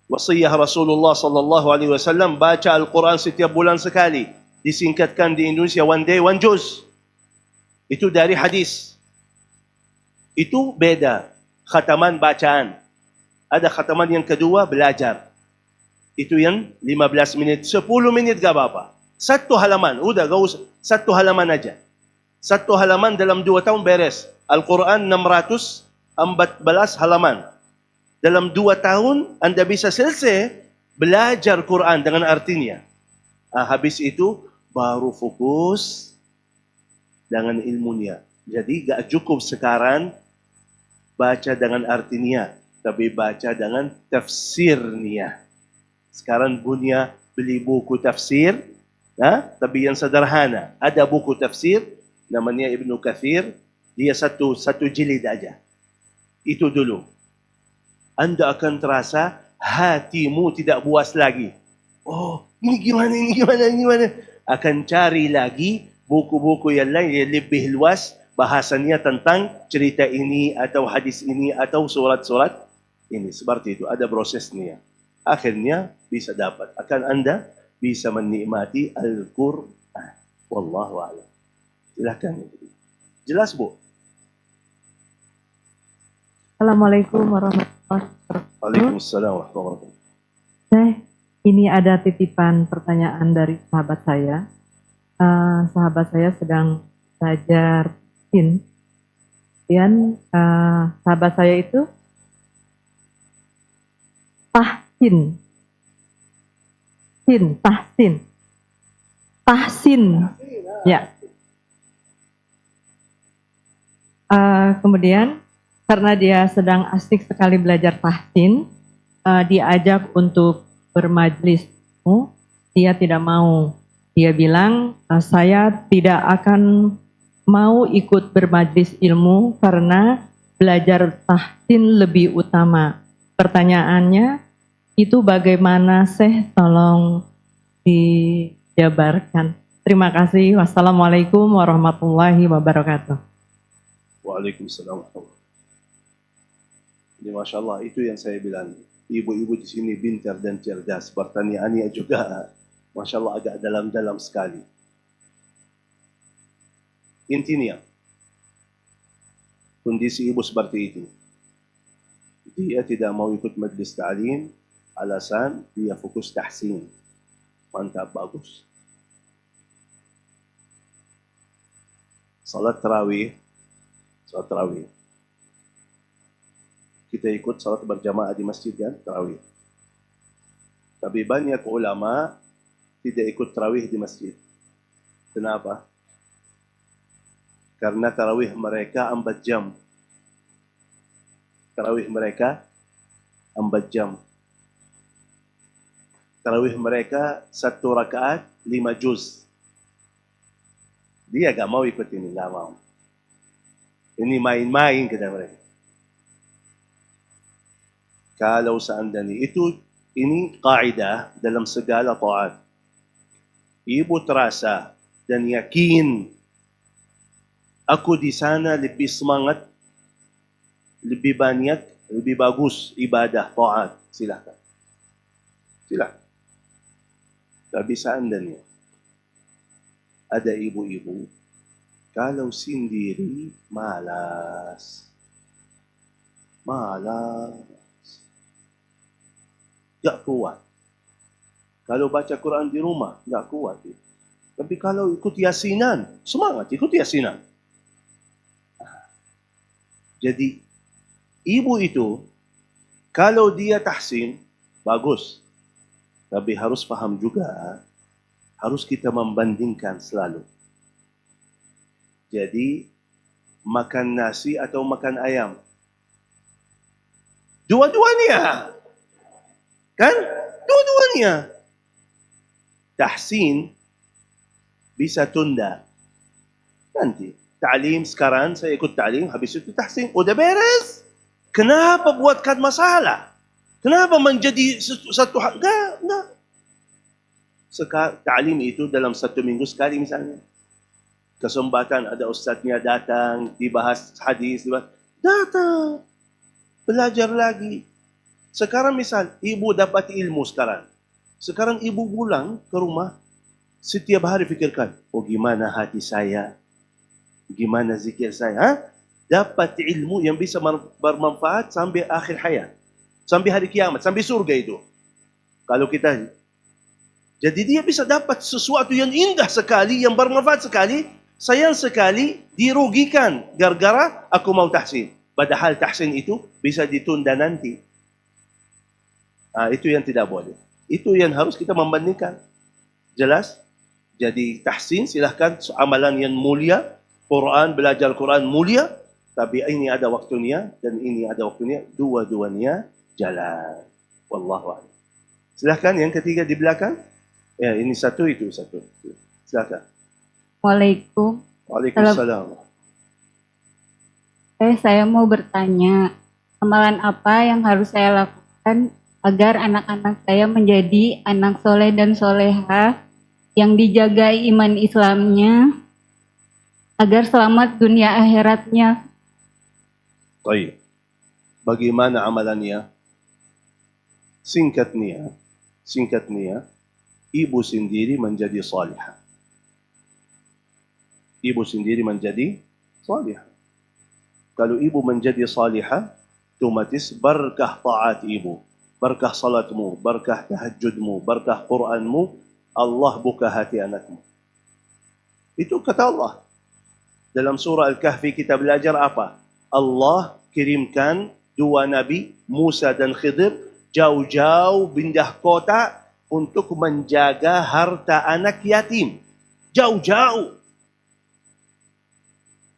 Wasiyah Rasulullah sallallahu alaihi wasallam baca Al-Quran setiap bulan sekali. Disingkatkan di Indonesia one day one juz. Itu dari hadis. Itu beda. Khataman bacaan. Ada khataman yang kedua belajar. Itu yang 15 menit, 10 menit gak apa-apa. Satu halaman, udah gak usah. Satu halaman aja. Satu halaman dalam 2 tahun beres. Al-Quran 614 halaman. Dalam 2 tahun Anda bisa selesai belajar Quran dengan artinya. Habis itu baru fokus dengan ilmunya. Jadi gak cukup sekarang baca dengan artinya, tapi baca dengan tafsirnya. Sekarang punya beli buku tafsir, tapi yang sederhana. Ada buku tafsir namanya Ibnu Katsir, dia satu jilid aja. Itu dulu. Anda akan terasa hatimu tidak puas lagi. Oh, ini gimana? Akan cari lagi buku-buku yang lain yang lebih luas, bahasanya tentang cerita ini atau hadis ini atau surat-surat ini. Seperti itu, ada prosesnya. Akhirnya bisa dapat. Akan Anda bisa menikmati Al-Quran. Wallahu a'lam. Silakan. Jelas, Bu? Assalamualaikum warahmatullahi wabarakatuh. Waalaikumsalam warahmatullahi wabarakatuh. Ini ada titipan pertanyaan dari sahabat saya. Sahabat saya sedang belajar sin. Dan sahabat saya itu tahsin. Tahsin. Ya. Kemudian karena dia sedang asik sekali belajar tahsin, diajak untuk bermajlis. Dia tidak mau. Dia bilang, saya tidak akan mau ikut bermajlis ilmu karena belajar tahsin lebih utama. Pertanyaannya, itu bagaimana Syekh? Tolong dijabarkan. Terima kasih. Wassalamualaikum warahmatullahi wabarakatuh. Waalaikumsalam warahmatullahi wabarakatuh. Jadi Masya Allah, itu yang saya bilang. Ibu-ibu di sini pintar dan cerdas. Pertanyaannya juga, Masya Allah, agak dalam-dalam sekali. Intinya, kondisi ibu seperti itu. Dia tidak mau ikut majlis ta'lim, alasan dia fokus tahsin. Mantap, bagus. Salat tarawih. Kita ikut salat berjamaah di masjid kan, tarawih. Tapi banyak ulama tidak ikut tarawih di masjid. Kenapa? Karena tarawih mereka 4 jam. Tarawih mereka 4 jam. Tarawih mereka 1 rakaat 5 juz. Dia gak mau ikut ini, gak mau. Ini main-main kata mereka. Kalau seandainya ini kaidah dalam segala taat. Ibu terasa dan yakin aku di sana lebih semangat, lebih banyak, lebih bagus ibadah taat. Silakan. Tapi seandainya ada ibu-ibu kalau sendiri malas. Tak kuat. Kalau baca Quran di rumah, tak kuat. Tapi kalau ikut yasinan, semangat ikut yasinan. Jadi, ibu itu, kalau dia tahsin, bagus. Tapi harus paham juga, harus kita membandingkan selalu. Jadi, makan nasi atau makan ayam? Dua-duanya. Kan? Dua-duanya. Tahsin bisa tunda. Nanti. Ta'lim sekarang, saya ikut ta'lim, habis itu tahsin. Udah beres. Kenapa buatkan masalah? Kenapa menjadi satu hal? Enggak. Sekarang, ta'lim itu dalam 1 minggu sekali misalnya. Kesempatan ada ustaznya datang, dibahas hadis, datang. Belajar lagi. Sekarang misal, ibu dapat ilmu sekarang. Sekarang ibu pulang ke rumah, setiap hari fikirkan, oh gimana hati saya, gimana zikir saya. Ha? Dapat ilmu yang bisa bermanfaat sampai akhir hayat. Sampai hari kiamat, sampai surga itu. Kalau kita... Jadi dia bisa dapat sesuatu yang indah sekali, yang bermanfaat sekali, sayang sekali, dirugikan. Gara-gara aku mau tahsin. Padahal tahsin itu bisa ditunda nanti. Itu yang tidak boleh. Itu yang harus kita membandingkan. Jelas? Jadi tahsin silahkan amalan yang mulia. Quran, belajar Quran mulia. Tapi ini ada waktunya dan ini ada waktunya. Dua-duanya jalan. Wallahu a'lam. Silahkan yang ketiga di belakang. Ya, ini satu, itu satu. Silahkan. Waalaikumsalam. Waalaikumsalam. Saya mau bertanya, amalan apa yang harus saya lakukan agar anak-anak saya menjadi anak soleh dan soleha yang dijaga iman Islamnya agar selamat dunia akhiratnya? Baik. Bagaimana amalannya? Singkatnya, ibu sendiri menjadi salihah. Ibu sendiri menjadi salihah. Kalau ibu menjadi salihah, otomatis berkah taat ibu, berkah salatmu, berkah tahajudmu, berkah Quranmu, Allah buka hati anakmu. Itu kata Allah. Dalam surah Al-Kahfi kita belajar apa? Allah kirimkan 2 nabi, Musa dan Khidir, jauh-jauh pindah kota untuk menjaga harta anak yatim. Jauh-jauh.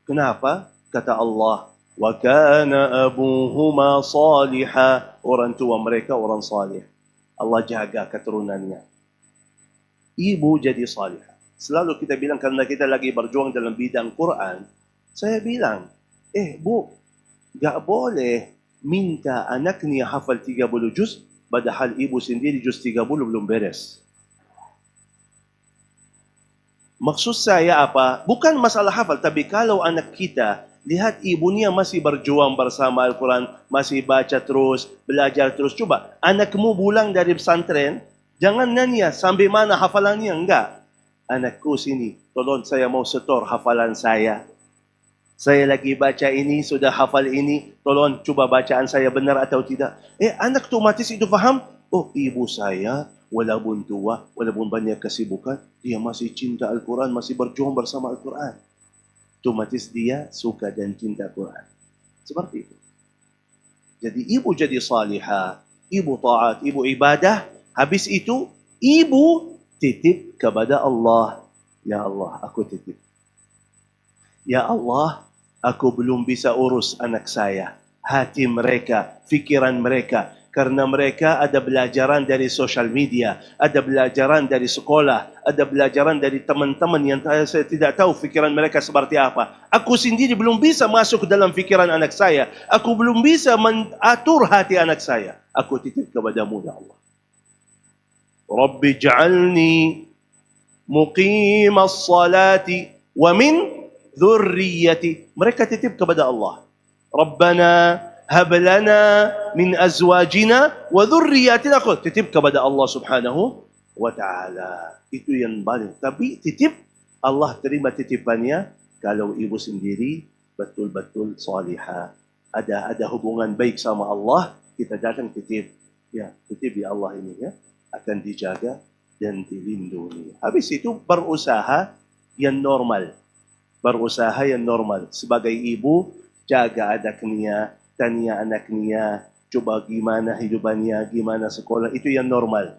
Kenapa? Kata Allah, wa kana abuhuma salihah. Orang tua mereka orang salih. Allah jaga keturunannya. Ibu jadi salihah. Selalu kita bilang karena kita lagi berjuang dalam bidang Quran, saya bilang, bu, gak boleh minta anaknya hafal 30 juz, padahal ibu sendiri juz 30 belum beres. Maksud saya apa? Bukan masalah hafal, tapi kalau anak kita lihat ibunya masih berjuang bersama Al-Quran, masih baca terus, belajar terus. Coba, anakmu pulang dari pesantren, jangan nanya sampai mana hafalannya, enggak. Anakku sini, tolong saya mau setor hafalan saya. Saya lagi baca ini, sudah hafal ini, tolong coba bacaan saya benar atau tidak. Anak otomatis itu faham, oh ibu saya, walaupun tua, walaupun banyak kesibukan, dia masih cinta Al-Quran, masih berjuang bersama Al-Quran. Otomatis dia suka dan cinta Quran. Seperti itu. Jadi ibu jadi salihah, ibu taat, ibu ibadah. Habis itu, ibu titip kepada Allah. Ya Allah, aku titip. Ya Allah, aku belum bisa urus anak saya. Hati mereka, fikiran mereka. Karena mereka ada belajaran dari sosial media, ada belajaran dari sekolah, ada belajaran dari teman-teman yang saya tidak tahu fikiran mereka seperti apa. Aku sendiri belum bisa masuk ke dalam fikiran anak saya. Aku belum bisa mengatur hati anak saya. Aku titip kepadamu, ya Allah. Rabbi ja'alni muqimas salati wa min dhurriyyati. Mereka titip kepada Allah. Rabbana hab lana min azwajina wa dhurriyyatina. Titip kepada Allah Subhanahu wa taala. Itu yang paling. Tapi titip, Allah terima titipannya kalau ibu sendiri betul-betul salihah. Ada hubungan baik sama Allah, kita datang titip. Ya, titip ya Allah ini ya, akan dijaga dan dilindungi. Habis itu berusaha yang normal. Berusaha yang normal. Sebagai ibu, jaga anaknya, tanya anaknya, coba gimana hidupannya, gimana sekolah, itu yang normal.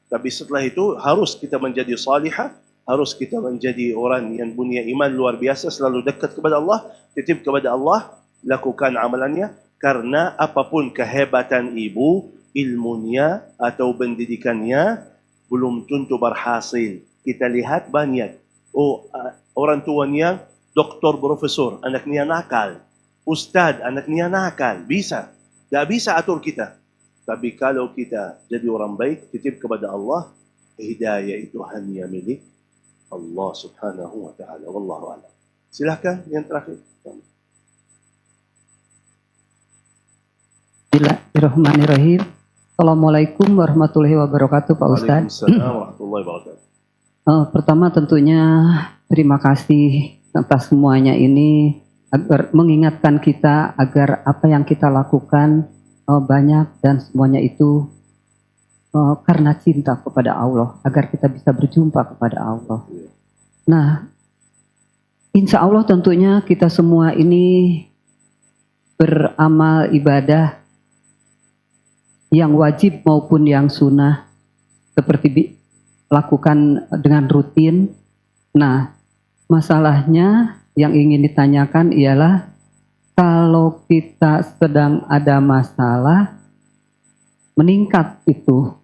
Tapi setelah itu harus kita menjadi salihah, harus kita menjadi orang yang punya iman luar biasa, selalu dekat kepada Allah, titip kepada Allah, lakukan amalannya, karena apapun kehebatan ibu, ilmunya atau pendidikannya belum tentu berhasil. Kita lihat banyak, orang tuanya doktor, profesor, anaknya nakal, ustad, anaknya nakal, bisa. Gak bisa atur kita. Tapi kalau kita jadi orang baik, titip kepada Allah, hidayah itu hanya milik Allah subhanahu wa ta'ala. Wallahu a'lam. Silahkan yang terakhir. Bismillahirrahmanirrahim. Assalamualaikum warahmatullahi wabarakatuh, Pak Ustadz. Waalaikumsalam warahmatullahi wabarakatuh. Pertama tentunya terima kasih atas semuanya ini agar mengingatkan kita agar apa yang kita lakukan banyak dan semuanya itu karena cinta kepada Allah, agar kita bisa berjumpa kepada Allah. Nah, insya Allah tentunya kita semua ini beramal ibadah yang wajib maupun yang sunnah seperti lakukan dengan rutin. Nah, masalahnya yang ingin ditanyakan ialah kalau kita sedang ada masalah, meningkat itu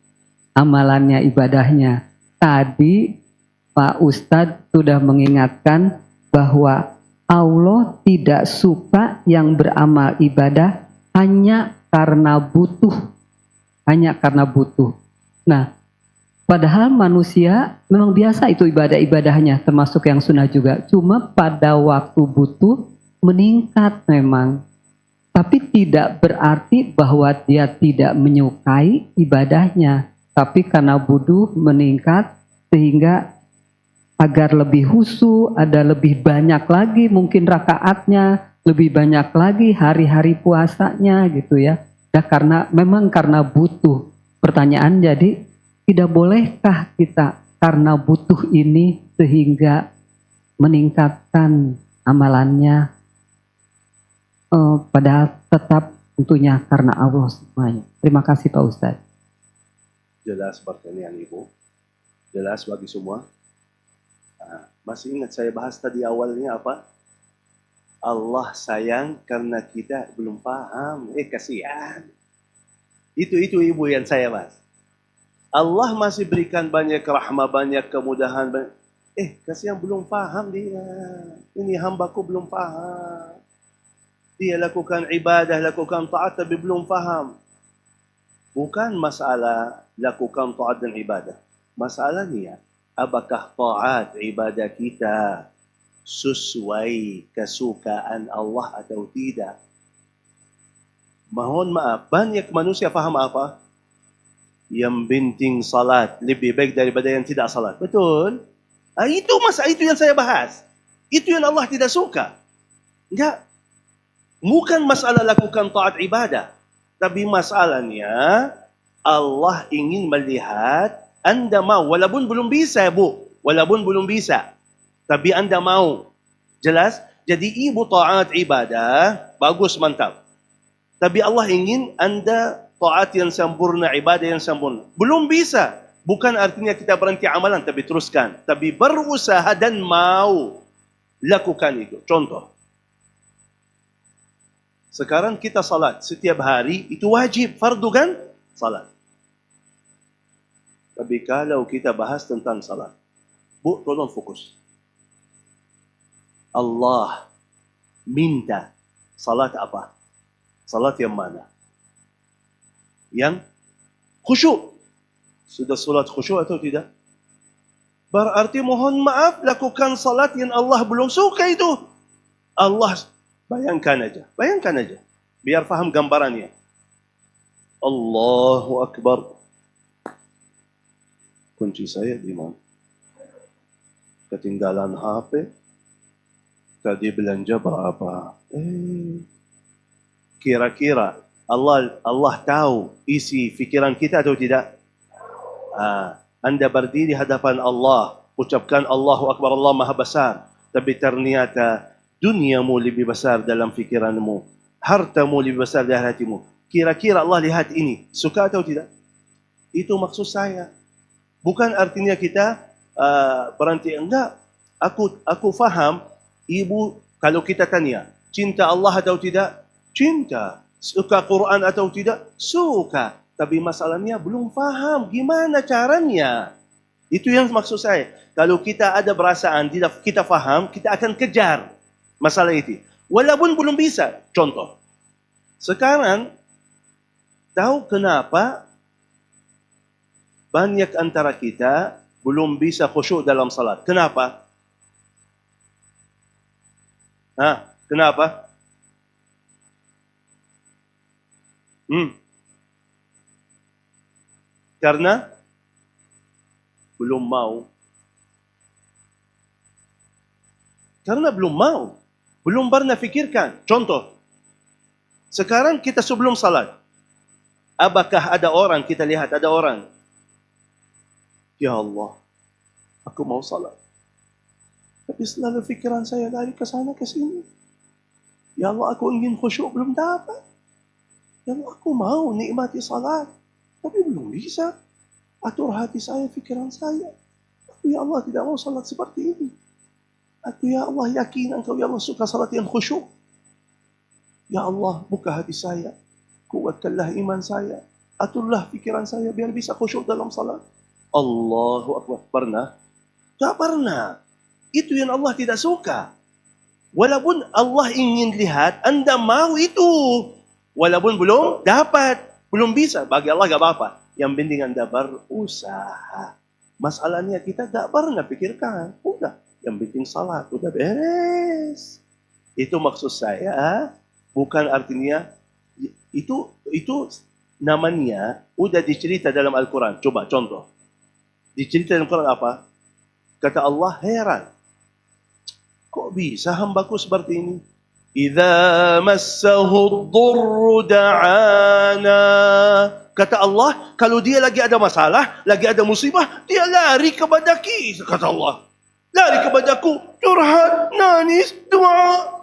amalannya, ibadahnya. Tadi Pak Ustadz sudah mengingatkan bahwa Allah tidak suka yang beramal ibadah hanya karena butuh. Hanya karena butuh. Nah, padahal manusia memang biasa itu ibadah-ibadahnya, termasuk yang sunnah juga. Cuma pada waktu butuh, meningkat memang, tapi tidak berarti bahwa dia tidak menyukai ibadahnya, tapi karena butuh meningkat sehingga agar lebih khusyuk, ada lebih banyak lagi mungkin rakaatnya, lebih banyak lagi hari-hari puasanya gitu ya. Dan memang karena butuh. Pertanyaan jadi, tidak bolehkah kita karena butuh ini sehingga meningkatkan amalannya? Padahal tetap tentunya karena Allah semuanya. Terima kasih Pak Ustadz. Jelas pertanyaan Ibu. Jelas bagi semua. Masih ingat saya bahas tadi awalnya apa? Allah sayang karena kita belum paham. Kasihan. Itu Ibu yang saya bahas. Allah masih berikan banyak rahmah, banyak kemudahan. Kasihan belum paham dia. Ini hambaku belum paham. Dia lakukan ibadah, lakukan taat tapi belum faham. Bukan masalah lakukan taat dan ibadah. Masalahnya, apakah taat ibadah kita sesuai kesukaan Allah atau tidak? Mohon maaf, banyak manusia faham apa? Yang penting salat lebih baik daripada yang tidak salat. Betul? Itu yang saya bahas. Itu yang Allah tidak suka. Enggak. Bukan masalah lakukan taat ibadah. Tapi masalahnya Allah ingin melihat Anda mau. Walaupun belum bisa, Bu. Walaupun belum bisa. Tapi Anda mau. Jelas? Jadi Ibu taat ibadah. Bagus, mantap. Tapi Allah ingin Anda taat yang sempurna, ibadah yang sempurna. Belum bisa. Bukan artinya kita berhenti amalan. Tapi teruskan. Tapi berusaha dan mau lakukan itu. Contoh. Sekarang kita salat setiap hari, itu wajib, fardu kan? Salat. Tapi kalau kita bahas tentang salat, Bu, tolong fokus. Allah minta salat apa? Salat yang mana? Yang khusyuk. Sudah salat khusyuk atau tidak? Berarti mohon maaf, lakukan salat yang Allah belum suka itu. Allah bayangkan aja. Biar faham gambarannya. Allahu Akbar. Kunci saya di mana? Ketinggalan HP. Tadi belanja berapa? Kira-kira Allah tahu isi fikiran kita atau tidak? Anda berdiri hadapan Allah, ucapkan Allahu Akbar, Allah Maha Besar. Tapi ternyata duniamu lebih besar dalam fikiranmu. Hartamu lebih besar dalam hatimu. Kira-kira Allah lihat ini. Suka atau tidak? Itu maksud saya. Bukan artinya kita berhenti. Enggak. Aku faham ibu kalau kita tanya, cinta Allah atau tidak? Cinta. Suka Quran atau tidak? Suka. Tapi masalahnya belum faham gimana caranya. Itu yang maksud saya. Kalau kita ada perasaan, kita faham, kita akan kejar masalah itu. Walaupun belum bisa. Contoh. Sekarang, tahu kenapa banyak antara kita belum bisa khusyuk dalam salat? Kenapa? Kenapa? Karena belum mau. Karena belum mau. Belum pernah fikirkan. Contoh. Sekarang kita sebelum salat. Apakah ada orang, kita lihat ada orang. Ya Allah, aku mau salat. Tapi selalu fikiran saya lari ke sana ke sini. Ya Allah, aku ingin khusyuk, belum dapat. Ya Allah, aku mau nikmati salat. Tapi belum bisa. Atur hati saya, fikiran saya. Aku ya Allah tidak mau salat seperti ini. Aku ya Allah yakin Engkau ya Allah suka salat yang khusyuk. Ya Allah, buka hati saya. Kuatkanlah iman saya. Aturlah fikiran saya biar bisa khusyuk dalam salat. Allahu Akbar. Pernah? Tak pernah. Itu yang Allah tidak suka. Walaupun Allah ingin lihat, Anda mau itu. Walaupun belum dapat. Belum bisa. Bagi Allah gak apa-apa. Yang penting Anda berusaha. Masalahnya kita gak pernah pikirkan. Udah. Yang penting salat. Udah beres. Itu maksud saya. Bukan artinya. Itu namanya. Udah dicerita dalam Al-Quran. Coba contoh. Dicerita dalam Al-Quran apa? Kata Allah, heran. Kok bisa hambaku seperti ini? Idza massahu ad-durru da'ana. Kata Allah, kalau dia lagi ada masalah, lagi ada musibah, dia lari kepada kita. Kata Allah, lari kepadaku, curhat, nangis, doa.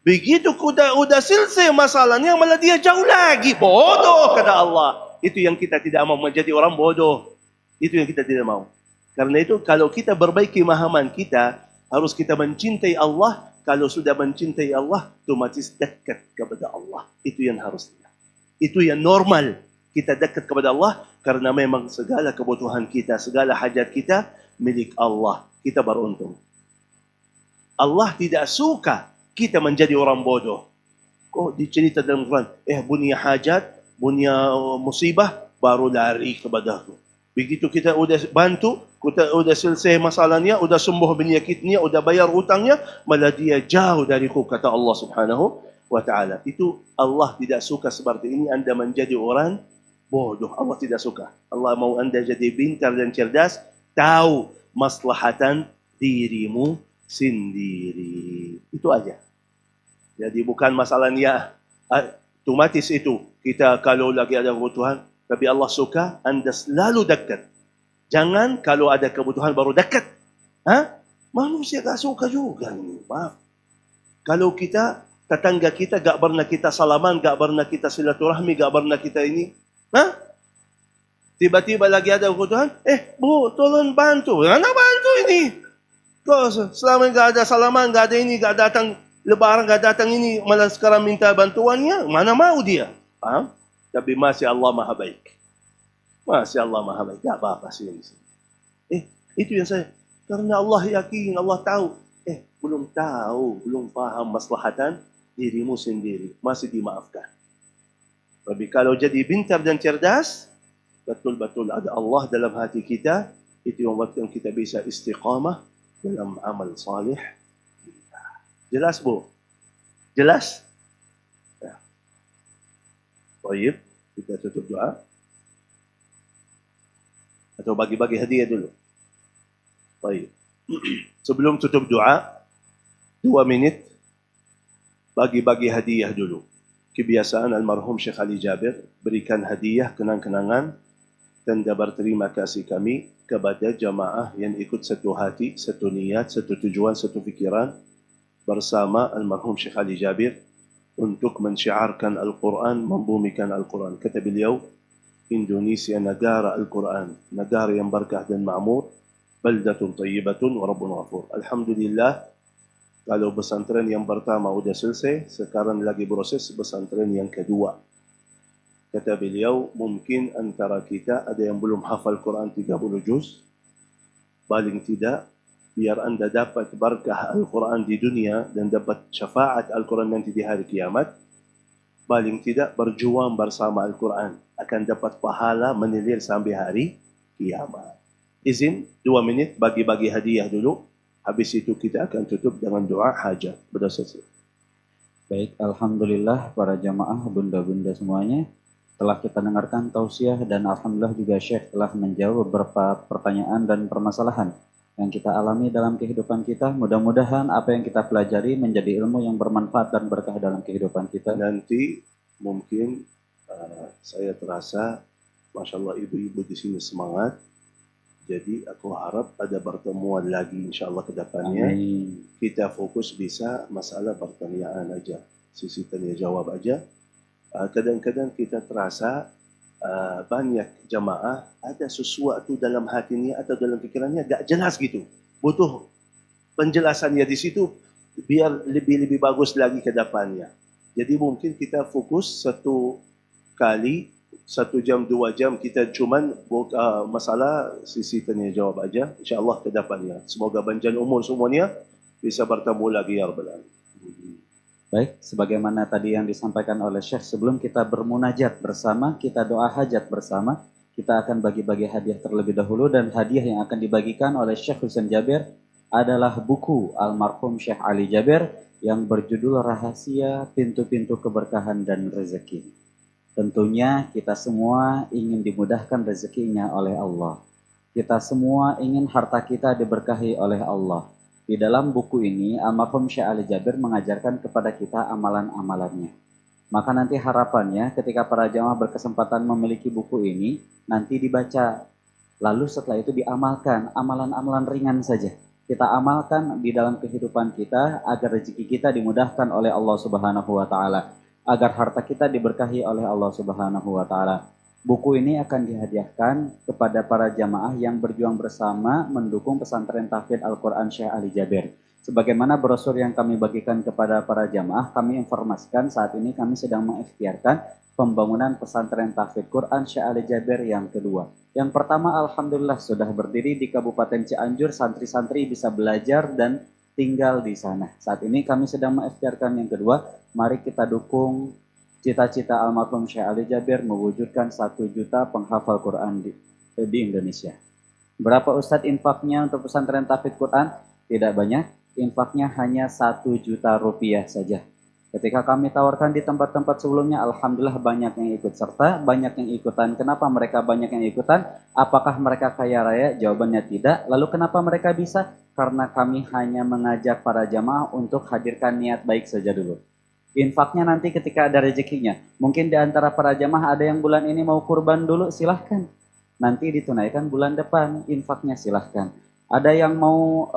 Begitu udah selesai masalahnya, malah dia jauh lagi. Bodoh, kata Allah. Itu yang kita tidak mau, menjadi orang bodoh. Itu yang kita tidak mau. Karena itu, kalau kita perbaiki pemahaman kita, harus kita mencintai Allah. Kalau sudah mencintai Allah, otomatis dekat kepada Allah. Itu yang harusnya. Itu yang normal. Kita dekat kepada Allah, karena memang segala kebutuhan kita, segala hajat kita, milik Allah. Kita beruntung. Allah tidak suka kita menjadi orang bodoh. Kok dicerita dalam Quran, punya hajat, punya musibah, baru lari kepadaku. Begitu kita udah bantu, kita udah selesai masalahnya, udah sembuh penyakitnya, udah bayar hutangnya, malah dia jauh dariku, kata Allah Subhanahu wa ta'ala. Itu Allah tidak suka seperti ini, Anda menjadi orang bodoh. Allah tidak suka. Allah mau Anda jadi pintar dan cerdas, tahu maslahatan dirimu sendiri. Itu aja. Jadi bukan masalahnya otomatis itu. Kita kalau lagi ada kebutuhan, tapi Allah suka Anda selalu dekat. Jangan kalau ada kebutuhan baru dekat. Manusia gak suka juga. Maaf. Kalau kita, tetangga kita gak pernah kita salaman, gak pernah kita silaturahmi, gak pernah kita ini. Tiba-tiba lagi ada kebutuhan, Bu, tolong bantu. Mana bantu ini? Kok selama gak ada salaman, gak ada ini, gak datang lebaran, gak datang ini, malah sekarang minta bantuannya, mana mau dia? Tapi masih Allah maha baik. Masih Allah maha baik. Tak apa-apa sih. Itu yang saya. Karena Allah yakin, Allah tahu. Belum tahu, belum paham maslahatan dirimu sendiri. Masih dimaafkan. Tapi kalau jadi pintar dan cerdas, betul-betul ada Allah dalam hati kita. Itu yang membuatkan kita bisa istiqamah dalam amal salih. Jelas, Bu? Jelas? Baik, kita tutup doa. Atau bagi-bagi hadiah dulu. Baik. Sebelum tutup doa, 2 minit bagi-bagi hadiah dulu. Kebiasaan almarhum Syekh Ali Jabir berikan hadiah kenang-kenangan tanda berterima kasih kami kepada jamaah yang ikut satu hati, satu niat, satu tujuan, satu fikiran bersama almarhum Syekh Ali Jabir untuk mensyiarkan Al-Quran, membumikan Al-Quran. Kata beliau, Indonesia negara Al-Quran, negara yang berkah dan makmur, baldatun tayyibatun wa rabbun ghafur. Alhamdulillah, kalau pesantren yang pertama udah selesai, sekarang lagi proses pesantren yang kedua. Kata beliau, mungkin antara kita ada yang belum hafal Quran 30 juz, paling tidak biar anda dapat berkah Al-Quran di dunia dan dapat syafaat Al-Quran nanti di hari kiamat, paling tidak berjuang bersama Al-Quran akan dapat pahala menilir sampai hari kiamat. Izin 2 menit bagi-bagi hadiah dulu. Habis itu kita akan tutup dengan doa hajat. Berdasar. Baik, alhamdulillah para jamaah bunda-bunda semuanya, telah kita dengarkan tausiah dan alhamdulillah juga Syekh telah menjawab beberapa pertanyaan dan permasalahan yang kita alami dalam kehidupan kita. Mudah-mudahan apa yang kita pelajari menjadi ilmu yang bermanfaat dan berkah dalam kehidupan kita. Nanti mungkin saya terasa, Masya Allah, ibu-ibu di sini semangat. Jadi aku harap ada pertemuan lagi insya Allah ke depannya. Amin. Kita fokus bisa masalah pertanyaan aja, sisi tanya jawab aja. Kadang-kadang kita terasa banyak jamaah ada sesuatu dalam hatinya atau dalam pikirannya gak jelas gitu. Butuh penjelasannya di situ biar lebih bagus lagi ke depannya. Jadi mungkin kita fokus 1 kali 1 jam 2 jam kita cuman masalah sisi tanya jawab aja, insyaallah ke depannya. Semoga panjang umur semuanya bisa bertemu lagi ya rabbal alamin. Baik, sebagaimana tadi yang disampaikan oleh Syekh, sebelum kita bermunajat bersama, kita doa hajat bersama, kita akan bagi-bagi hadiah terlebih dahulu, dan hadiah yang akan dibagikan oleh Syekh Husain Jabir adalah buku almarhum Syekh Ali Jabir yang berjudul Rahasia Pintu-Pintu Keberkahan dan Rezeki. Tentunya kita semua ingin dimudahkan rezekinya oleh Allah. Kita semua ingin harta kita diberkahi oleh Allah. Di dalam buku ini, almarhum Syekh Ali Jabir mengajarkan kepada kita amalan-amalannya. Maka nanti harapannya ketika para jamaah berkesempatan memiliki buku ini, nanti dibaca. Lalu setelah itu diamalkan, amalan-amalan ringan saja. Kita amalkan di dalam kehidupan kita agar rezeki kita dimudahkan oleh Allah Subhanahu wa Ta'ala, agar harta kita diberkahi oleh Allah Subhanahu wa Ta'ala. Buku ini akan dihadiahkan kepada para jamaah yang berjuang bersama mendukung pesantren tahfidz Al-Quran Syekh Ali Jabir. Sebagaimana brosur yang kami bagikan kepada para jamaah, kami informasikan saat ini kami sedang mengikhtiarkan pembangunan pesantren tahfidz Quran Syekh Ali Jabir yang kedua. Yang pertama, alhamdulillah sudah berdiri di Kabupaten Cianjur, santri-santri bisa belajar dan tinggal di sana. Saat ini kami sedang mengikhtiarkan yang kedua. Mari kita dukung cita-cita almarhum Syekh Ali Jabir mewujudkan 1 juta penghafal Quran di Indonesia. Berapa Ustadz infaknya untuk pesantren tahfidz Quran? Tidak banyak, infaknya hanya 1 juta rupiah saja. Ketika kami tawarkan di tempat-tempat sebelumnya, alhamdulillah banyak yang ikut serta, banyak yang ikutan. Kenapa mereka banyak yang ikutan? Apakah mereka kaya raya? Jawabannya tidak. Lalu kenapa mereka bisa? Karena kami hanya mengajak para jamaah untuk hadirkan niat baik saja dulu. Infaknya nanti ketika ada rezekinya. Mungkin di antara para jamaah ada yang bulan ini mau kurban dulu, silahkan. Nanti ditunaikan bulan depan, infaknya silahkan. Ada yang mau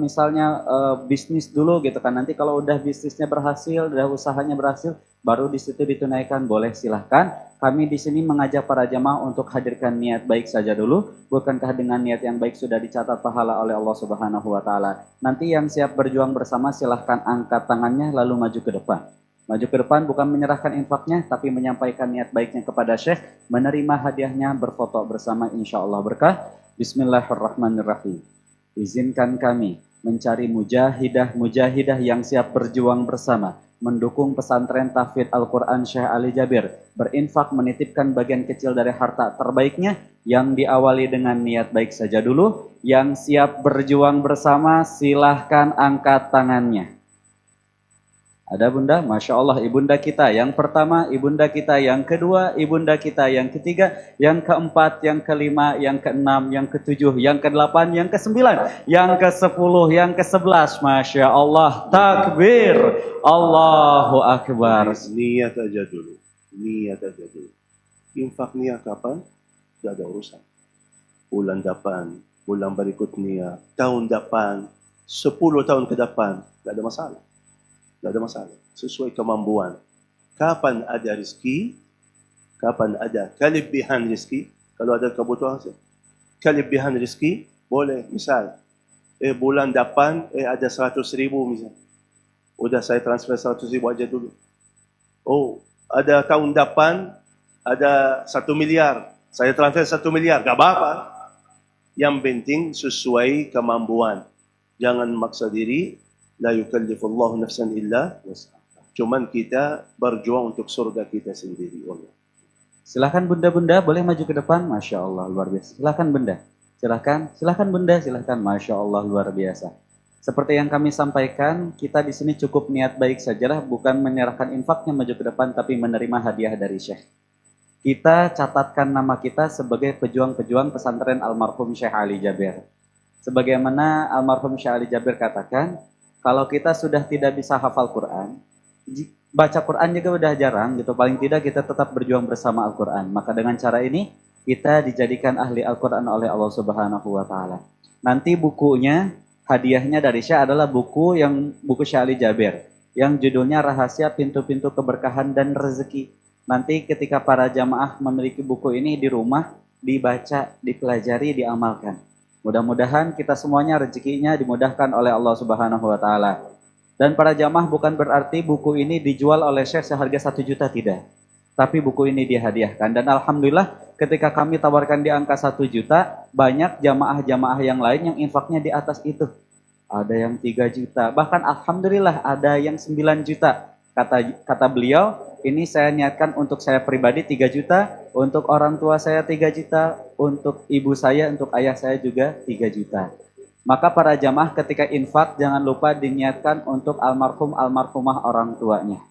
misalnya bisnis dulu gitu kan. Nanti kalau udah bisnisnya berhasil, udah usahanya berhasil, baru di situ ditunaikan, boleh silahkan. Kami di sini mengajak para jamaah untuk hadirkan niat baik saja dulu. Bukankah dengan niat yang baik sudah dicatat pahala oleh Allah Subhanahu wa Ta'ala? Nanti yang siap berjuang bersama silahkan angkat tangannya lalu maju ke depan. Maju ke depan bukan menyerahkan infaknya, tapi menyampaikan niat baiknya kepada Syekh, menerima hadiahnya, berfoto bersama, insya Allah berkah. Bismillahirrahmanirrahim. Izinkan kami mencari mujahidah-mujahidah yang siap berjuang bersama, mendukung pesantren tahfidz Al-Quran Syekh Ali Jabir, berinfak menitipkan bagian kecil dari harta terbaiknya, yang diawali dengan niat baik saja dulu. Yang siap berjuang bersama silahkan angkat tangannya. Ada bunda? Masya Allah, ibunda kita yang pertama, ibunda kita yang kedua, ibunda kita yang ketiga, yang keempat, yang kelima, yang keenam, yang ketujuh, yang kedelapan, yang kesembilan, yang kesepuluh, yang kesebelas. Masya Allah, takbir, Allahu Akbar. Niat aja dulu. Niat aja dulu. Infaknya kapan? Gak ada urusan. Bulan depan, bulan berikutnya, tahun depan, 10 tahun ke depan, gak ada masalah. Tidak ada masalah. Sesuai kemampuan. Kapan ada rezeki, Kapan ada kelebihan rezeki, kalau ada kebutuhan, kelebihan rezeki, boleh. Misal, bulan depan ada 100,000 misal. Udah saya transfer 100,000 aja dulu. Oh, ada tahun depan ada 1 miliar. Saya transfer 1 miliar, gak apa-apa. Yang penting sesuai kemampuan. Jangan maksa diri. La yukallifullahu nafsan illa wus'aha. Cuman kita berjuang untuk surga kita sendiri. Allah. Silahkan bunda-bunda boleh maju ke depan. Masya Allah luar biasa. Silahkan bunda. Silahkan bunda, silahkan. Masya Allah luar biasa. Seperti yang kami sampaikan, kita di sini cukup niat baik sajalah, bukan menyerahkan infaknya maju ke depan, tapi menerima hadiah dari Syekh. Kita catatkan nama kita sebagai pejuang-pejuang pesantren almarhum Syekh Ali Jaber. Sebagaimana almarhum Syekh Ali Jaber katakan, kalau kita sudah tidak bisa hafal Quran, baca Quran juga udah jarang gitu, paling tidak kita tetap berjuang bersama Al-Quran. Maka dengan cara ini kita dijadikan ahli Al-Quran oleh Allah Subhanahu wa Ta'ala. Nanti bukunya, hadiahnya dari Syekh adalah buku Syekh Ali Jaber yang judulnya Rahasia Pintu-Pintu Keberkahan dan Rezeki. Nanti ketika para jamaah memiliki buku ini di rumah, dibaca, dipelajari, diamalkan. Mudah-mudahan kita semuanya rezekinya dimudahkan oleh Allah Subhanahu wa Ta'ala. Dan para jamaah bukan berarti buku ini dijual oleh Syekh seharga 1 juta, tidak. Tapi buku ini dihadiahkan. Dan alhamdulillah ketika kami tawarkan di angka 1 juta, banyak jamaah-jamaah yang lain yang infaknya di atas itu. Ada yang 3 juta, bahkan alhamdulillah ada yang 9 juta. Kata beliau, ini saya niatkan untuk saya pribadi 3 juta, untuk orang tua saya 3 juta, untuk ibu saya, untuk ayah saya juga 3 juta. Maka para jamaah ketika infak jangan lupa diniatkan untuk almarhumah orang tuanya.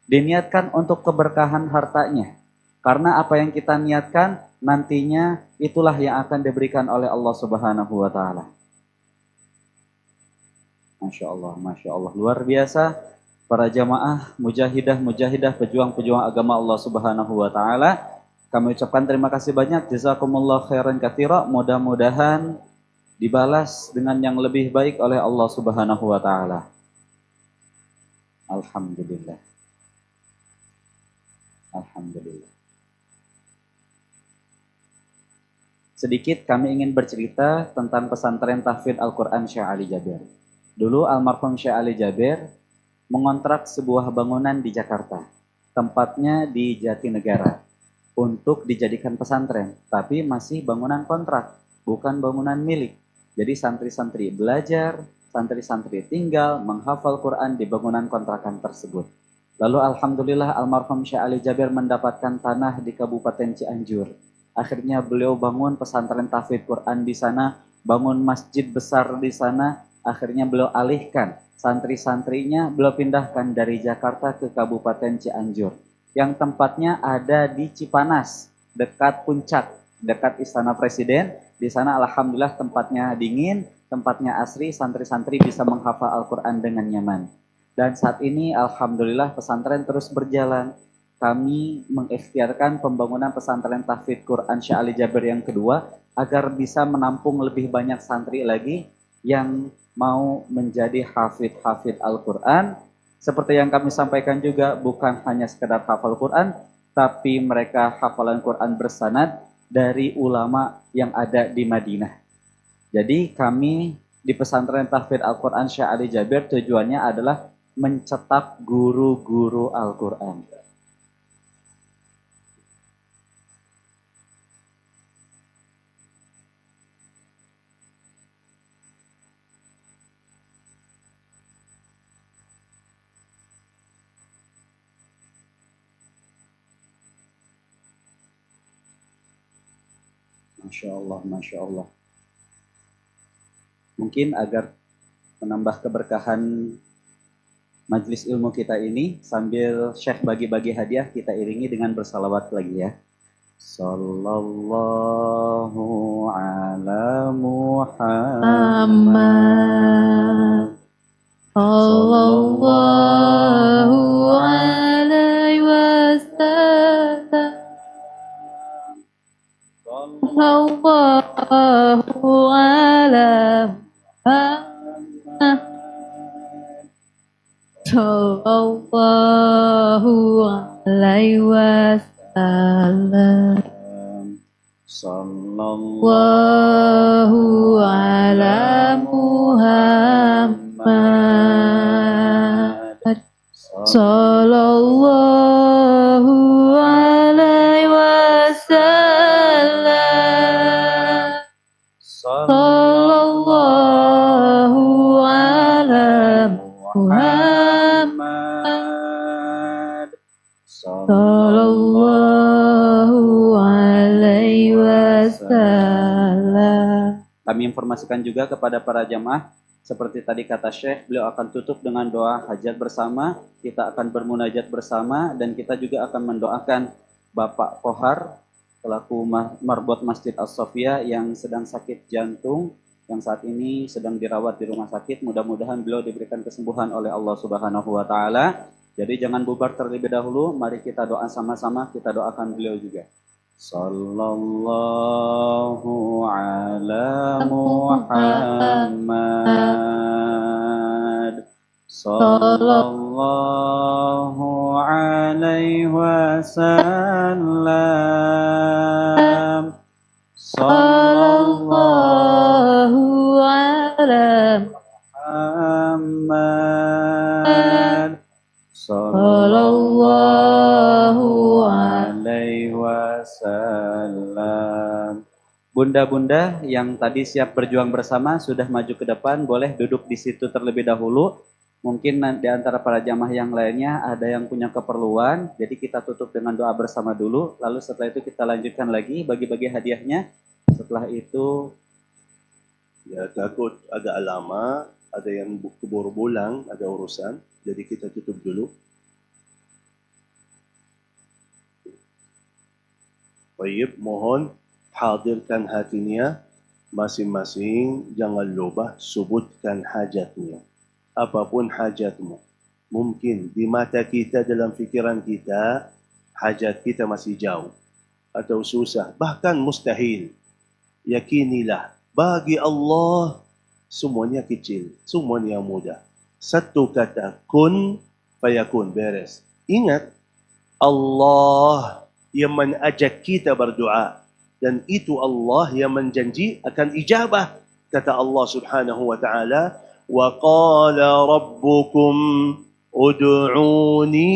Diniatkan untuk keberkahan hartanya. Karena apa yang kita niatkan nantinya itulah yang akan diberikan oleh Allah Subhanahu wa Ta'ala. Masya Allah, luar biasa. Para jamaah, mujahidah, pejuang-pejuang agama Allah Subhanahu wa Ta'ala. Kami ucapkan terima kasih banyak. Jazakumullah khairan katsira. Mudah-mudahan dibalas dengan yang lebih baik oleh Allah Subhanahu wa Ta'ala. Alhamdulillah. Sedikit kami ingin bercerita tentang pesantren tahfidz Al-Quran Syekh Ali Jaber. Dulu almarhum Syekh Ali Jaber mengontrak sebuah bangunan di Jakarta. Tempatnya di Jatinegara. Untuk dijadikan pesantren. Tapi masih bangunan kontrak. Bukan bangunan milik. Jadi santri-santri belajar, santri-santri tinggal, menghafal Quran di bangunan kontrakan tersebut. Lalu alhamdulillah almarhum Syekh Ali Jaber mendapatkan tanah di Kabupaten Cianjur. Akhirnya beliau bangun pesantren tahfidz Quran di sana, bangun masjid besar di sana. Akhirnya beliau alihkan santri-santrinya, beliau pindahkan dari Jakarta ke Kabupaten Cianjur. Yang tempatnya ada di Cipanas, dekat Puncak, dekat Istana Presiden. Di sana alhamdulillah tempatnya dingin, tempatnya asri, santri-santri bisa menghafal Al-Quran dengan nyaman. Dan saat ini alhamdulillah pesantren terus berjalan. Kami mengikhtiarkan pembangunan pesantren tahfidz Quran Syekh Ali Jaber yang kedua agar bisa menampung lebih banyak santri lagi yang mau menjadi hafidz Al-Quran. Seperti yang kami sampaikan juga, bukan hanya sekedar hafal Quran, tapi mereka hafalan Quran bersanad dari ulama yang ada di Madinah. Jadi kami di pesantren tahfidz Al-Quran Syekh Ali Jaber tujuannya adalah mencetak guru-guru Al-Quran. Masya Allah. Mungkin agar menambah keberkahan majelis ilmu kita ini, sambil Syekh bagi-bagi hadiah, kita iringi dengan bersalawat lagi ya. Sallallahu ala Muhammad. Sallallahu alaihi wasallam. Sallallahu ala Muhammad. Sallallahu alaihi wasallam. Sallallahu ala Muhammad sallallahu alaihi wasallam sallallahu ala Muhammad sallallahu alaihi wasallam. Kami informasikan juga kepada para jamaah, seperti tadi kata Syekh, beliau akan tutup dengan doa hajat bersama, kita akan bermunajat bersama, dan kita juga akan mendoakan Bapak Kohar, selaku marbot Masjid As-Sofia yang sedang sakit jantung, yang saat ini sedang dirawat di rumah sakit. Mudah-mudahan beliau diberikan kesembuhan oleh Allah Subhanahu wa Ta'ala. Jadi jangan bubar terlebih dahulu, mari kita doa sama-sama, kita doakan beliau juga. Sallallahu ala Muhammad sallallahu alaihi wasallam sallallahu ala Muhammad sallallahu alaihi wasallam. Bunda-bunda yang tadi siap berjuang bersama sudah maju ke depan, boleh duduk di situ terlebih dahulu. Mungkin di antara para jamaah yang lainnya ada yang punya keperluan, jadi kita tutup dengan doa bersama dulu, lalu setelah itu kita lanjutkan lagi bagi-bagi hadiahnya. Setelah itu Ya, takut agak lama, ada yang keburu pulang, ada urusan, jadi kita tutup dulu. Baik, mohon hadirkan hatinya masing-masing, jangan lupa sebutkan hajatnya. Apapun hajatmu. Mungkin di mata kita, dalam fikiran kita, hajat kita masih jauh atau susah, bahkan mustahil. Yakinilah, bagi Allah semuanya kecil, semuanya mudah. Satu kata kun fayakun, beres. Ingat, Allah yang mengajak kita berdoa, dan itu Allah yang menjanji akan ijabah. Kata Allah Subhanahu wa Ta'ala, wa qala rabbukum ud'uni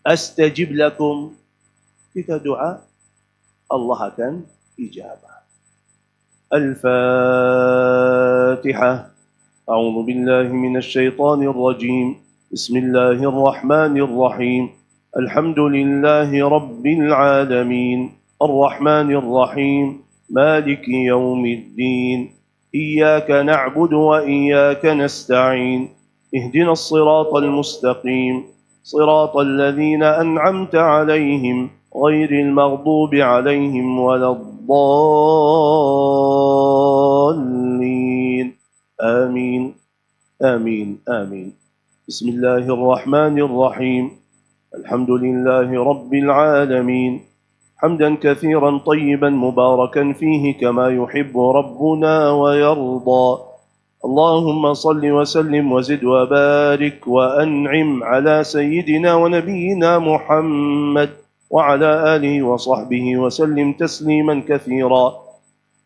astajib lakum. Kita doa, Allah akan ijabah. Al-Fatihah. A'udzu billahi minasy syaithanir rajim. Bismillahir rahmanir rahim. Alhamdulillahi rabbil alamin. Ar-Rahmanir Rahim. Maliki yaumiddin. Iyyaka na'budu wa iyyaka nasta'in. Ihdinas siratal mustaqim. Siratal ladzina an'amta 'alaihim ghairil maghdubi 'alaihim waladdallin. Amin. Amin. Amin. Bismillahirrahmanirrahim. Alhamdulillahi rabbil alamin. حمدا كثيرا طيبا مباركا فيه كما يحب ربنا ويرضى. اللهم صل وسلم وزد وبارك وأنعم على سيدنا ونبينا محمد وعلى آله وصحبه وسلم تسليما كثيرا.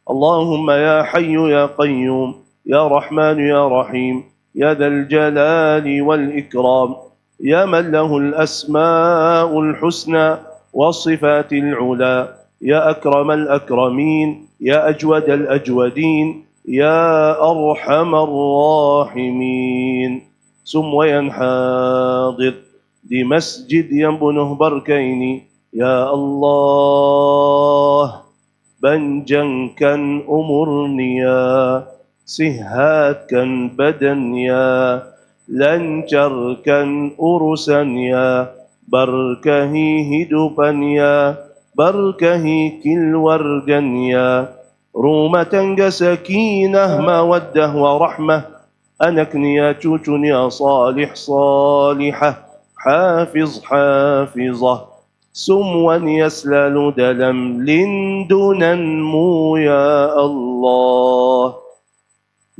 اللهم يا حي يا قيوم يا رحمن يا رحيم يا ذا الجلال والإكرام يا من له الأسماء الحسنى والصفات العلى يا أكرم الأكرمين يا أجود الأجودين يا أرحم الراحمين. سمويا حاضر di masjid yang penuh berkaini. Ya Allah, panjangkan umurnya, sihatkan badannya, lancarkan urusannya, berkahi hidupannya, berkahi keluarganya, rumah tangga sakinah, mawaddah warahmah, anaknya, cucunya salih salihah, hafiz hafizah, semuanya selalu dalam lindunganmu ya Allah.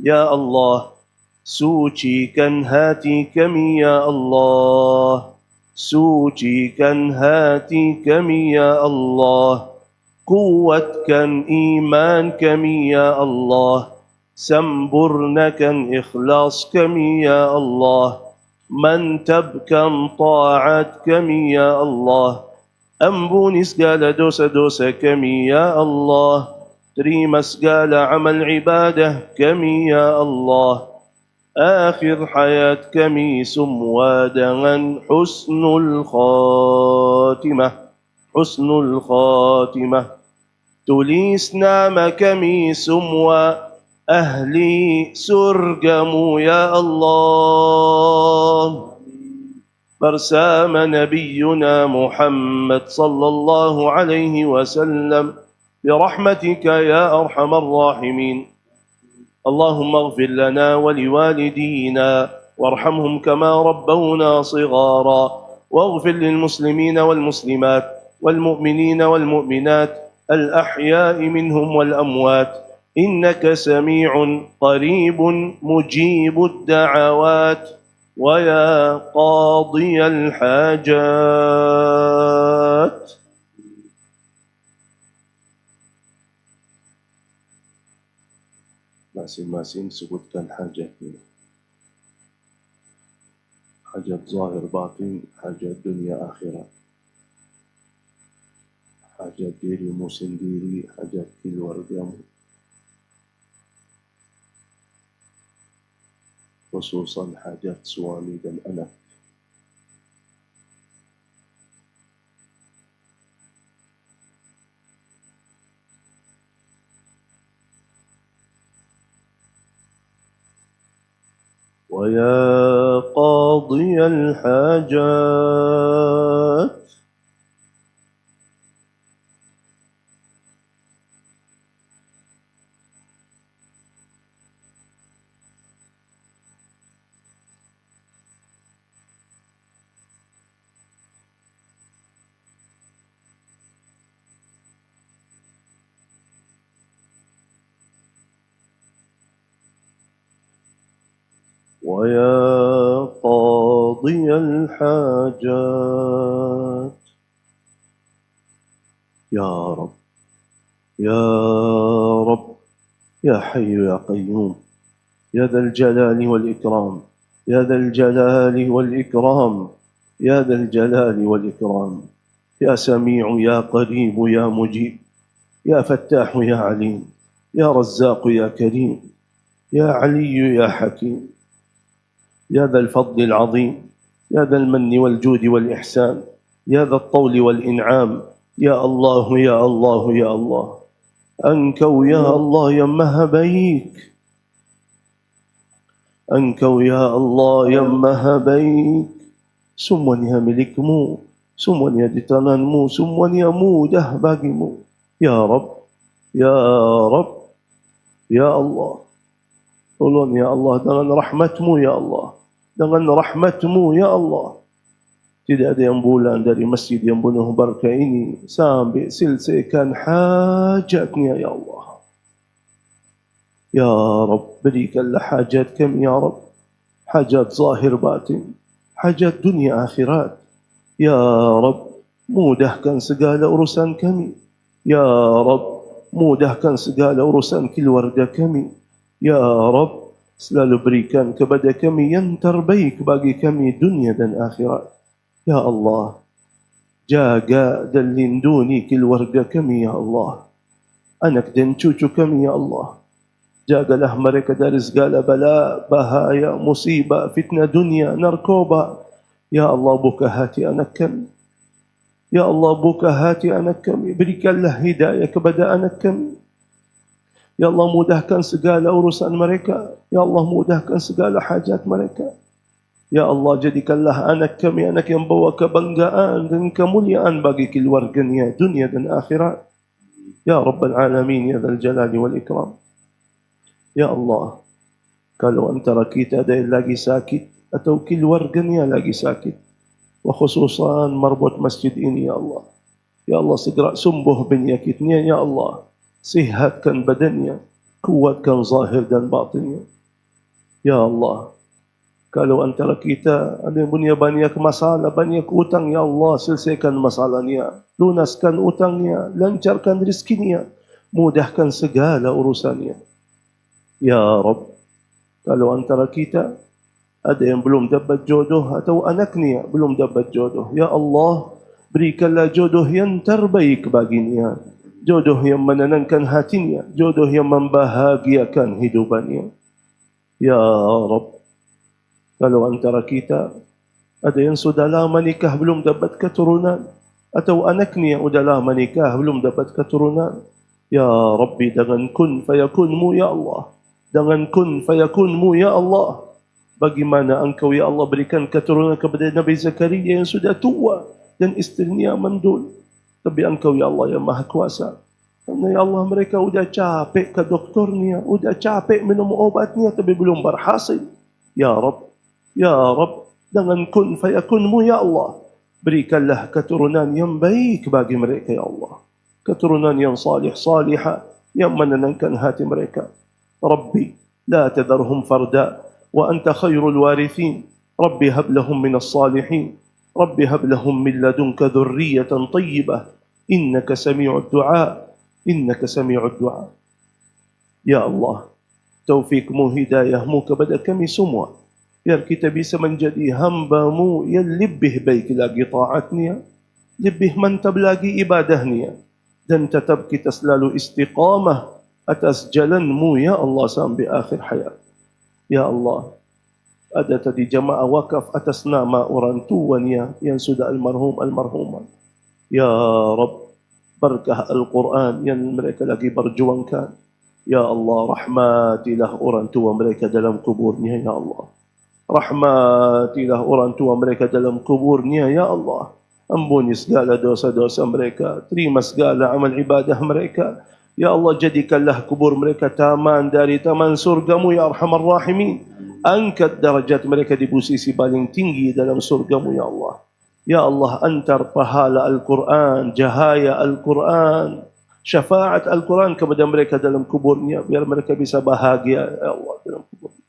Ya Allah, sucikan hati kami ya Allah. sucikan hati kami ya Allah, kuatkan iman kami ya Allah, sempurnakan ikhlas kami ya Allah, mantapkan taat kami ya Allah, ampuni segala dosa-dosa kami ya Allah, terima segala amal ibadah kami ya Allah, akhir hayat kami semua dengan husnul khatimah, husnul khatimah. Tulis nama kami semua ahli surgamu ya Allah, bersama Nabiuna Muhammad sallallahu alaihi wasallam, birahmatika ya arhamar rahimin. اللهم اغفر لنا ولوالدينا وارحمهم كما ربونا صغارا، واغفر للمسلمين والمسلمات والمؤمنين والمؤمنات الأحياء منهم والأموات، إنك سميع قريب مجيب الدعوات ويا قاضي الحاجات. Masing-masing sebutkan hajatnya. Hajat zahir batin, hajat dunia akhirat. Hajat dirimu sendiri, hajat keluargamu. Khususan hajat suami dan anak. ويا قاضي الحاجات ويا قاضي الحاجات. يا رب يا رب يا حي يا قيوم يا ذا الجلال والإكرام، يا ذا الجلال والإكرام، يا ذا الجلال والإكرام، يا سميع يا قريب يا مجيب، يا فتاح يا عليم، يا رزاق يا كريم، يا علي يا حكيم، يا ذا الفضل العظيم، يا ذا المن والجود والإحسان، يا ذا الطول والإنعام، يا الله يا الله يا الله، أنكو يا الله يمها بيك، أنكو يا الله يمها بيك، semuanya milikmu, semuanya di tanganmu, semuanya mudah bagimu. Ya Rabb, Ya Rabb, Ya Allah. Tolong ya Allah dengan rahmatmu ya Allah. Dengan rahmatmu ya Allah. Tidak ada yang bulan dari masjid yang penuh barakah ini sampai selesaikan hajatnya ya Allah. Ya Rabb, berikanlah hajat kami ya Rabb. Hajat zahir batin, hajat dunia akhirat. Ya Rabb, mudahkan segala urusan kami. Ya Rabb, mudahkan segala urusan keluarga kami. Ya Rabb, selalu berikan kepada kami yang terbaik bagi kami dunia dan akhirat. Ya Allah, jaga dan lindungi keluarga kami ya Allah. Anak dan cucu kami ya Allah. Jagalah mereka dari segala bala, bahaya, musibah, fitnah dunia, narkoba. Ya Allah, buka hati anak kami. Ya Allah, buka hati anak kami. Berikanlah hidayah kepada anak kami. Ya Allah, mudahkan segala urusan mereka. Ya Allah, mudahkan segala hajat mereka. Ya Allah, jadikanlah anak kami anak yang bawa kebanggaan dan kemuliaan bagi keluarganya dunia dan akhirat. Ya Rabbal Alamin, Ya Dzal Jalali wal Ikram. Ya Allah, kalau antara kita ada yang lagi sakit atau keluarganya lagi sakit, wa khususan marbut masjid ini ya Allah. Ya Allah, segera sembuh penyakitnya ya Allah. Sihatkan badannya, kuatkan zahir dan batinnya. Ya Allah, Kalau antara kita ada yang punya banyak masalah, banyak utang, ya Allah, selesaikan masalahnya, lunaskan utangnya, lancarkan rezekinya, mudahkan segala urusannya. Ya Rabb, kalau antara kita ada yang belum dapat jodoh atau anaknya belum dapat jodoh, ya Allah, berikanlah jodoh yang terbaik baginya, jodoh yang menenangkan hatinya, jodoh yang membahagiakan hidupannya. Ya Rabb, kalau antara kita ada yang sudah lama nikah belum dapat keturunan, atau anaknya sudah lama nikah belum dapat keturunan, ya Rabbi, dengan kun fayakunmu ya Allah, dengan kun fayakunmu ya Allah, bagaimana engkau ya Allah berikan keturunan kepada Nabi Zakaria yang sudah tua dan istrinya mandul, tapi engkau ya Allah yang maha kuasa. Karena ya Allah mereka sudah capek ke doktornya, sudah capek minum obatnya tapi belum berhasil. Ya Rabb, ya Rabb, dengan kun fayakunmu ya Allah, berikanlah keturunan yang baik bagi mereka ya Allah, keturunan yang salih salihah yang menenangkan hati mereka. Rabbi la tadharhum farda wa anta khairul warithin, Rabbi hab lahum minas salihin, Rabbi hab lahum min ladunka dhurriyatan tayyibah, innaka sami'ud du'a, innaka sami'ud du'a. Ya Allah, taufikmu, hidayahmu kepada kami semua, biar kita bisa menjadi hamba-Mu yang lebih baik lagi taatnya, lebih mantap lagi ibadahnya, dan tetap kita selalu istiqamah atas jalan-Mu ya Allah sampai akhir hayat. Ya Allah, ada tadi jamaah wakaf atas nama orang tuanya yang sudah almarhumah. Ya Rabb, berkah Al-Quran yang mereka lagi berjuangkan. Ya Allah, rahmatilah orang tua mereka dalam kuburnya ya Allah. Rahmatilah orang tua mereka dalam kuburnya ya Allah. Ampuni segala dosa-dosa mereka, terima segala amal ibadah mereka. Ya Allah, jadikanlah kubur mereka taman dari taman surgamu ya Arhamar Rahimin. Angkat darajat mereka di posisi paling tinggi dalam surgamu ya Allah. Ya Allah, antar pahala Al-Quran, jahaya Al-Quran, syafaat Al-Quran kepada mereka dalam kuburnya, biar mereka bisa bahagia ya Allah dalam kuburnya.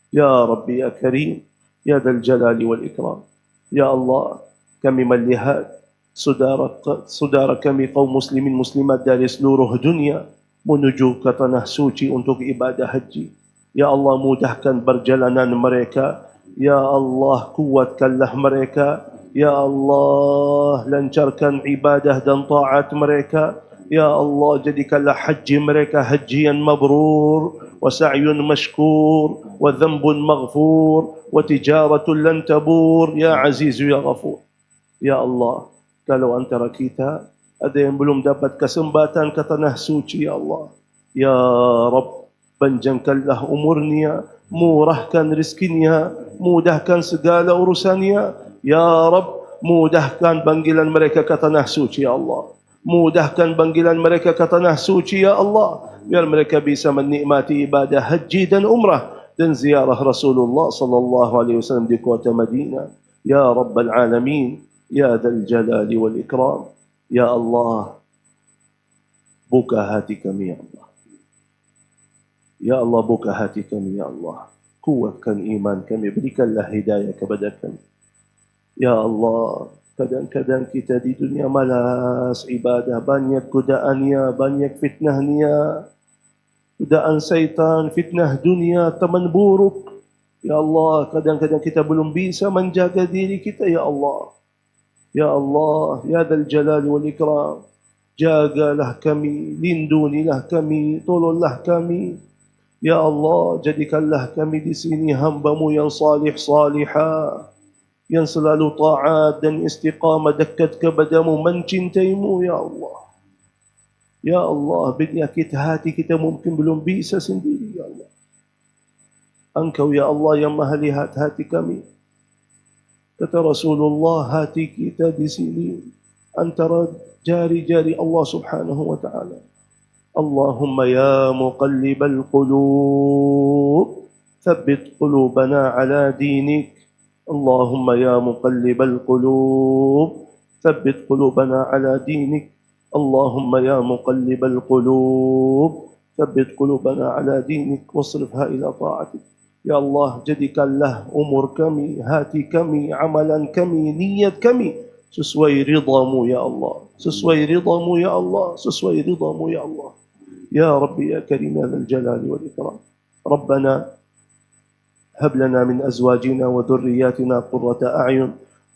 Ya Rabbi ya Karim, ya Dzal Jalali wal Ikram. Ya Allah, kami melihat saudara kami kaum muslimin muslimat dari seluruh dunia menuju ke tanah suci untuk ibadah haji. Ya Allah, mudahkan perjalanan mereka. Ya Allah, kuatkanlah mereka. Ya Allah, lancarkan ibadah dan taat mereka. Ya Allah, jadikanlah haji mereka hajian mabrur, wa sa'yun mashkur, wa dhanbun maghfur, wa tijaratun lan tabur, ya Azizu ya Ghafur. Ya Allah, kalau antara kita ada yang belum dapat kesempatan ke tanah suci ya Allah, ya Rabb, panjangkanlah umurnya, murahkan rizkinya, mudahkan segala urusannya. Ya Rabb, mudahkan panggilan mereka ke tanah suci ya Allah. Mudahkan panggilan mereka ke tanah suci ya Allah, biar mereka bisa menikmati ibadah haji dan umrah dan ziarah Rasulullah sallallahu alaihi wasallam di kota Madinah. Ya Rabbal Alamin, ya Dzal Jalali wal Ikram. Ya Allah, buka hati kami ya Allah. Ya Allah, buka hati kami ya Allah. Kuatkan iman kami, berikanlah hidayah kepada kami. Ya Allah, kadang-kadang kita di dunia malas ibadah, banyak godaannya, banyak fitnahnya, godaan syaitan, fitnah dunia, teman buruk. Ya Allah, kadang-kadang kita belum bisa menjaga diri kita ya Allah. Ya Allah, ya Dzal Jalali wal Ikram, jagalah kami, lindunilah kami, tolonglah kami. Ya Allah, jadikanlah kami di sini hamba-Mu yang salih salihah, yang selalu taat dan istiqamah dekat kepada-Mu, mencintai-Mu ya Allah. Ya Allah, penyakit hati kita mungkin belum bisa sendiri ya Allah. Engkau ya Allah yang maha lihat hati kami. Kata Rasulullah, hati kita di sini antara jari-jari Allah Subhanahu wa taala. Allahumma ya muqallibal qulub, thabbit qulubana ala dinik. Allahumma ya muqallibal qulub, thabbit qulubana ala dinik. Allahumma ya muqallibal qulub, thabbit qulubana ala dinik wasrifha ila ta'atik. Ya Allah, jadikanlah umur kami, hati kami, amalan kami, niat kami sesuai ridhamu ya Allah. Sesuai ridhamu ya Allah. Sesuai ridhamu ya Allah. Ya Rabbi ya Karim ya Dzal Jalali wal Ikram. Rabbana هب لنا من أزواجنا وذرياتنا قرة أعين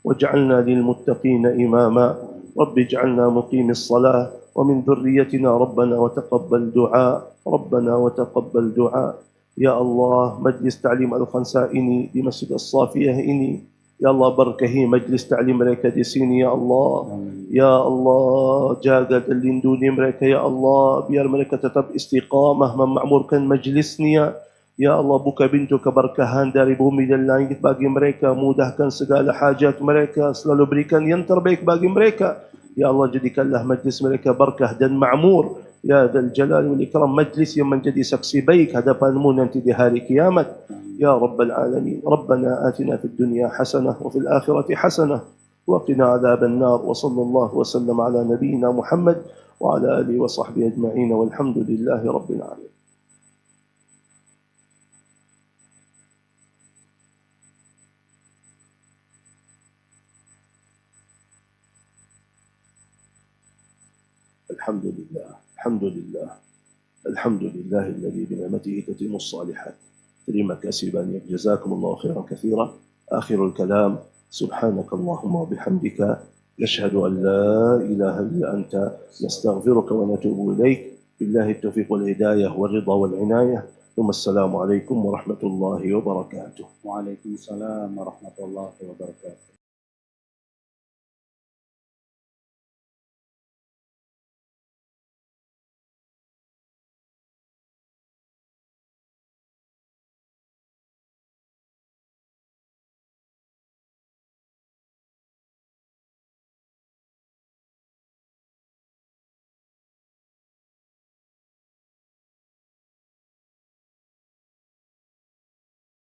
واجعلنا للمتقين إماما رب اجعلنا مقيم الصلاة ومن ذريتنا ربنا وتقبل دعاء ربنا وتقبل دعاء يا الله مجلس تعليم الخنساء ini di Masjid As-Safiyah ini ya Allah berkahi majlis ta'lim mereka di sini ya Allah ya Allah jaga dan lindungi mereka ya Allah biar mereka tetap istiqamah memakmurkan majlisnya. Ya Allah buka pintu keberkahan dari bumi dan langit bagi mereka, mudahkan segala hajat mereka, selalu berikan yang terbaik bagi mereka. Ya Allah jadikanlah majlis mereka berkah dan ma'mur. Ya Dzal Jalali wal Ikram, majlis yang menjadi saksi baik hadapanmu nanti di hari kiamat. Ya Rabbal Alamin. Rabbana atina fid dunya hasanah wa fil akhirati hasanah wa qina adzaban nar wa sallallahu wa sallam ala nabiyyina Muhammad wa ala alihi wa sahbihi ajma'in walhamdulillahi rabbil alamin. الحمد لله الحمد لله الحمد لله الذي بنعمته تتم الصالحات. Terima kasih banyak. Jazakumullahu khairan katsira. Akhirul kalam. Subhanak Allahumma bihamdika nashhadu an la ilaha illa anta nastaghfiruka wa natubu ilaik. Billahi at-tawfiq wal hidayah wal ridha wal inayah. Assalamu alaikum warahmatullahi wabarakatuh. Waalaikumsalam warahmatullahi wabarakatuh.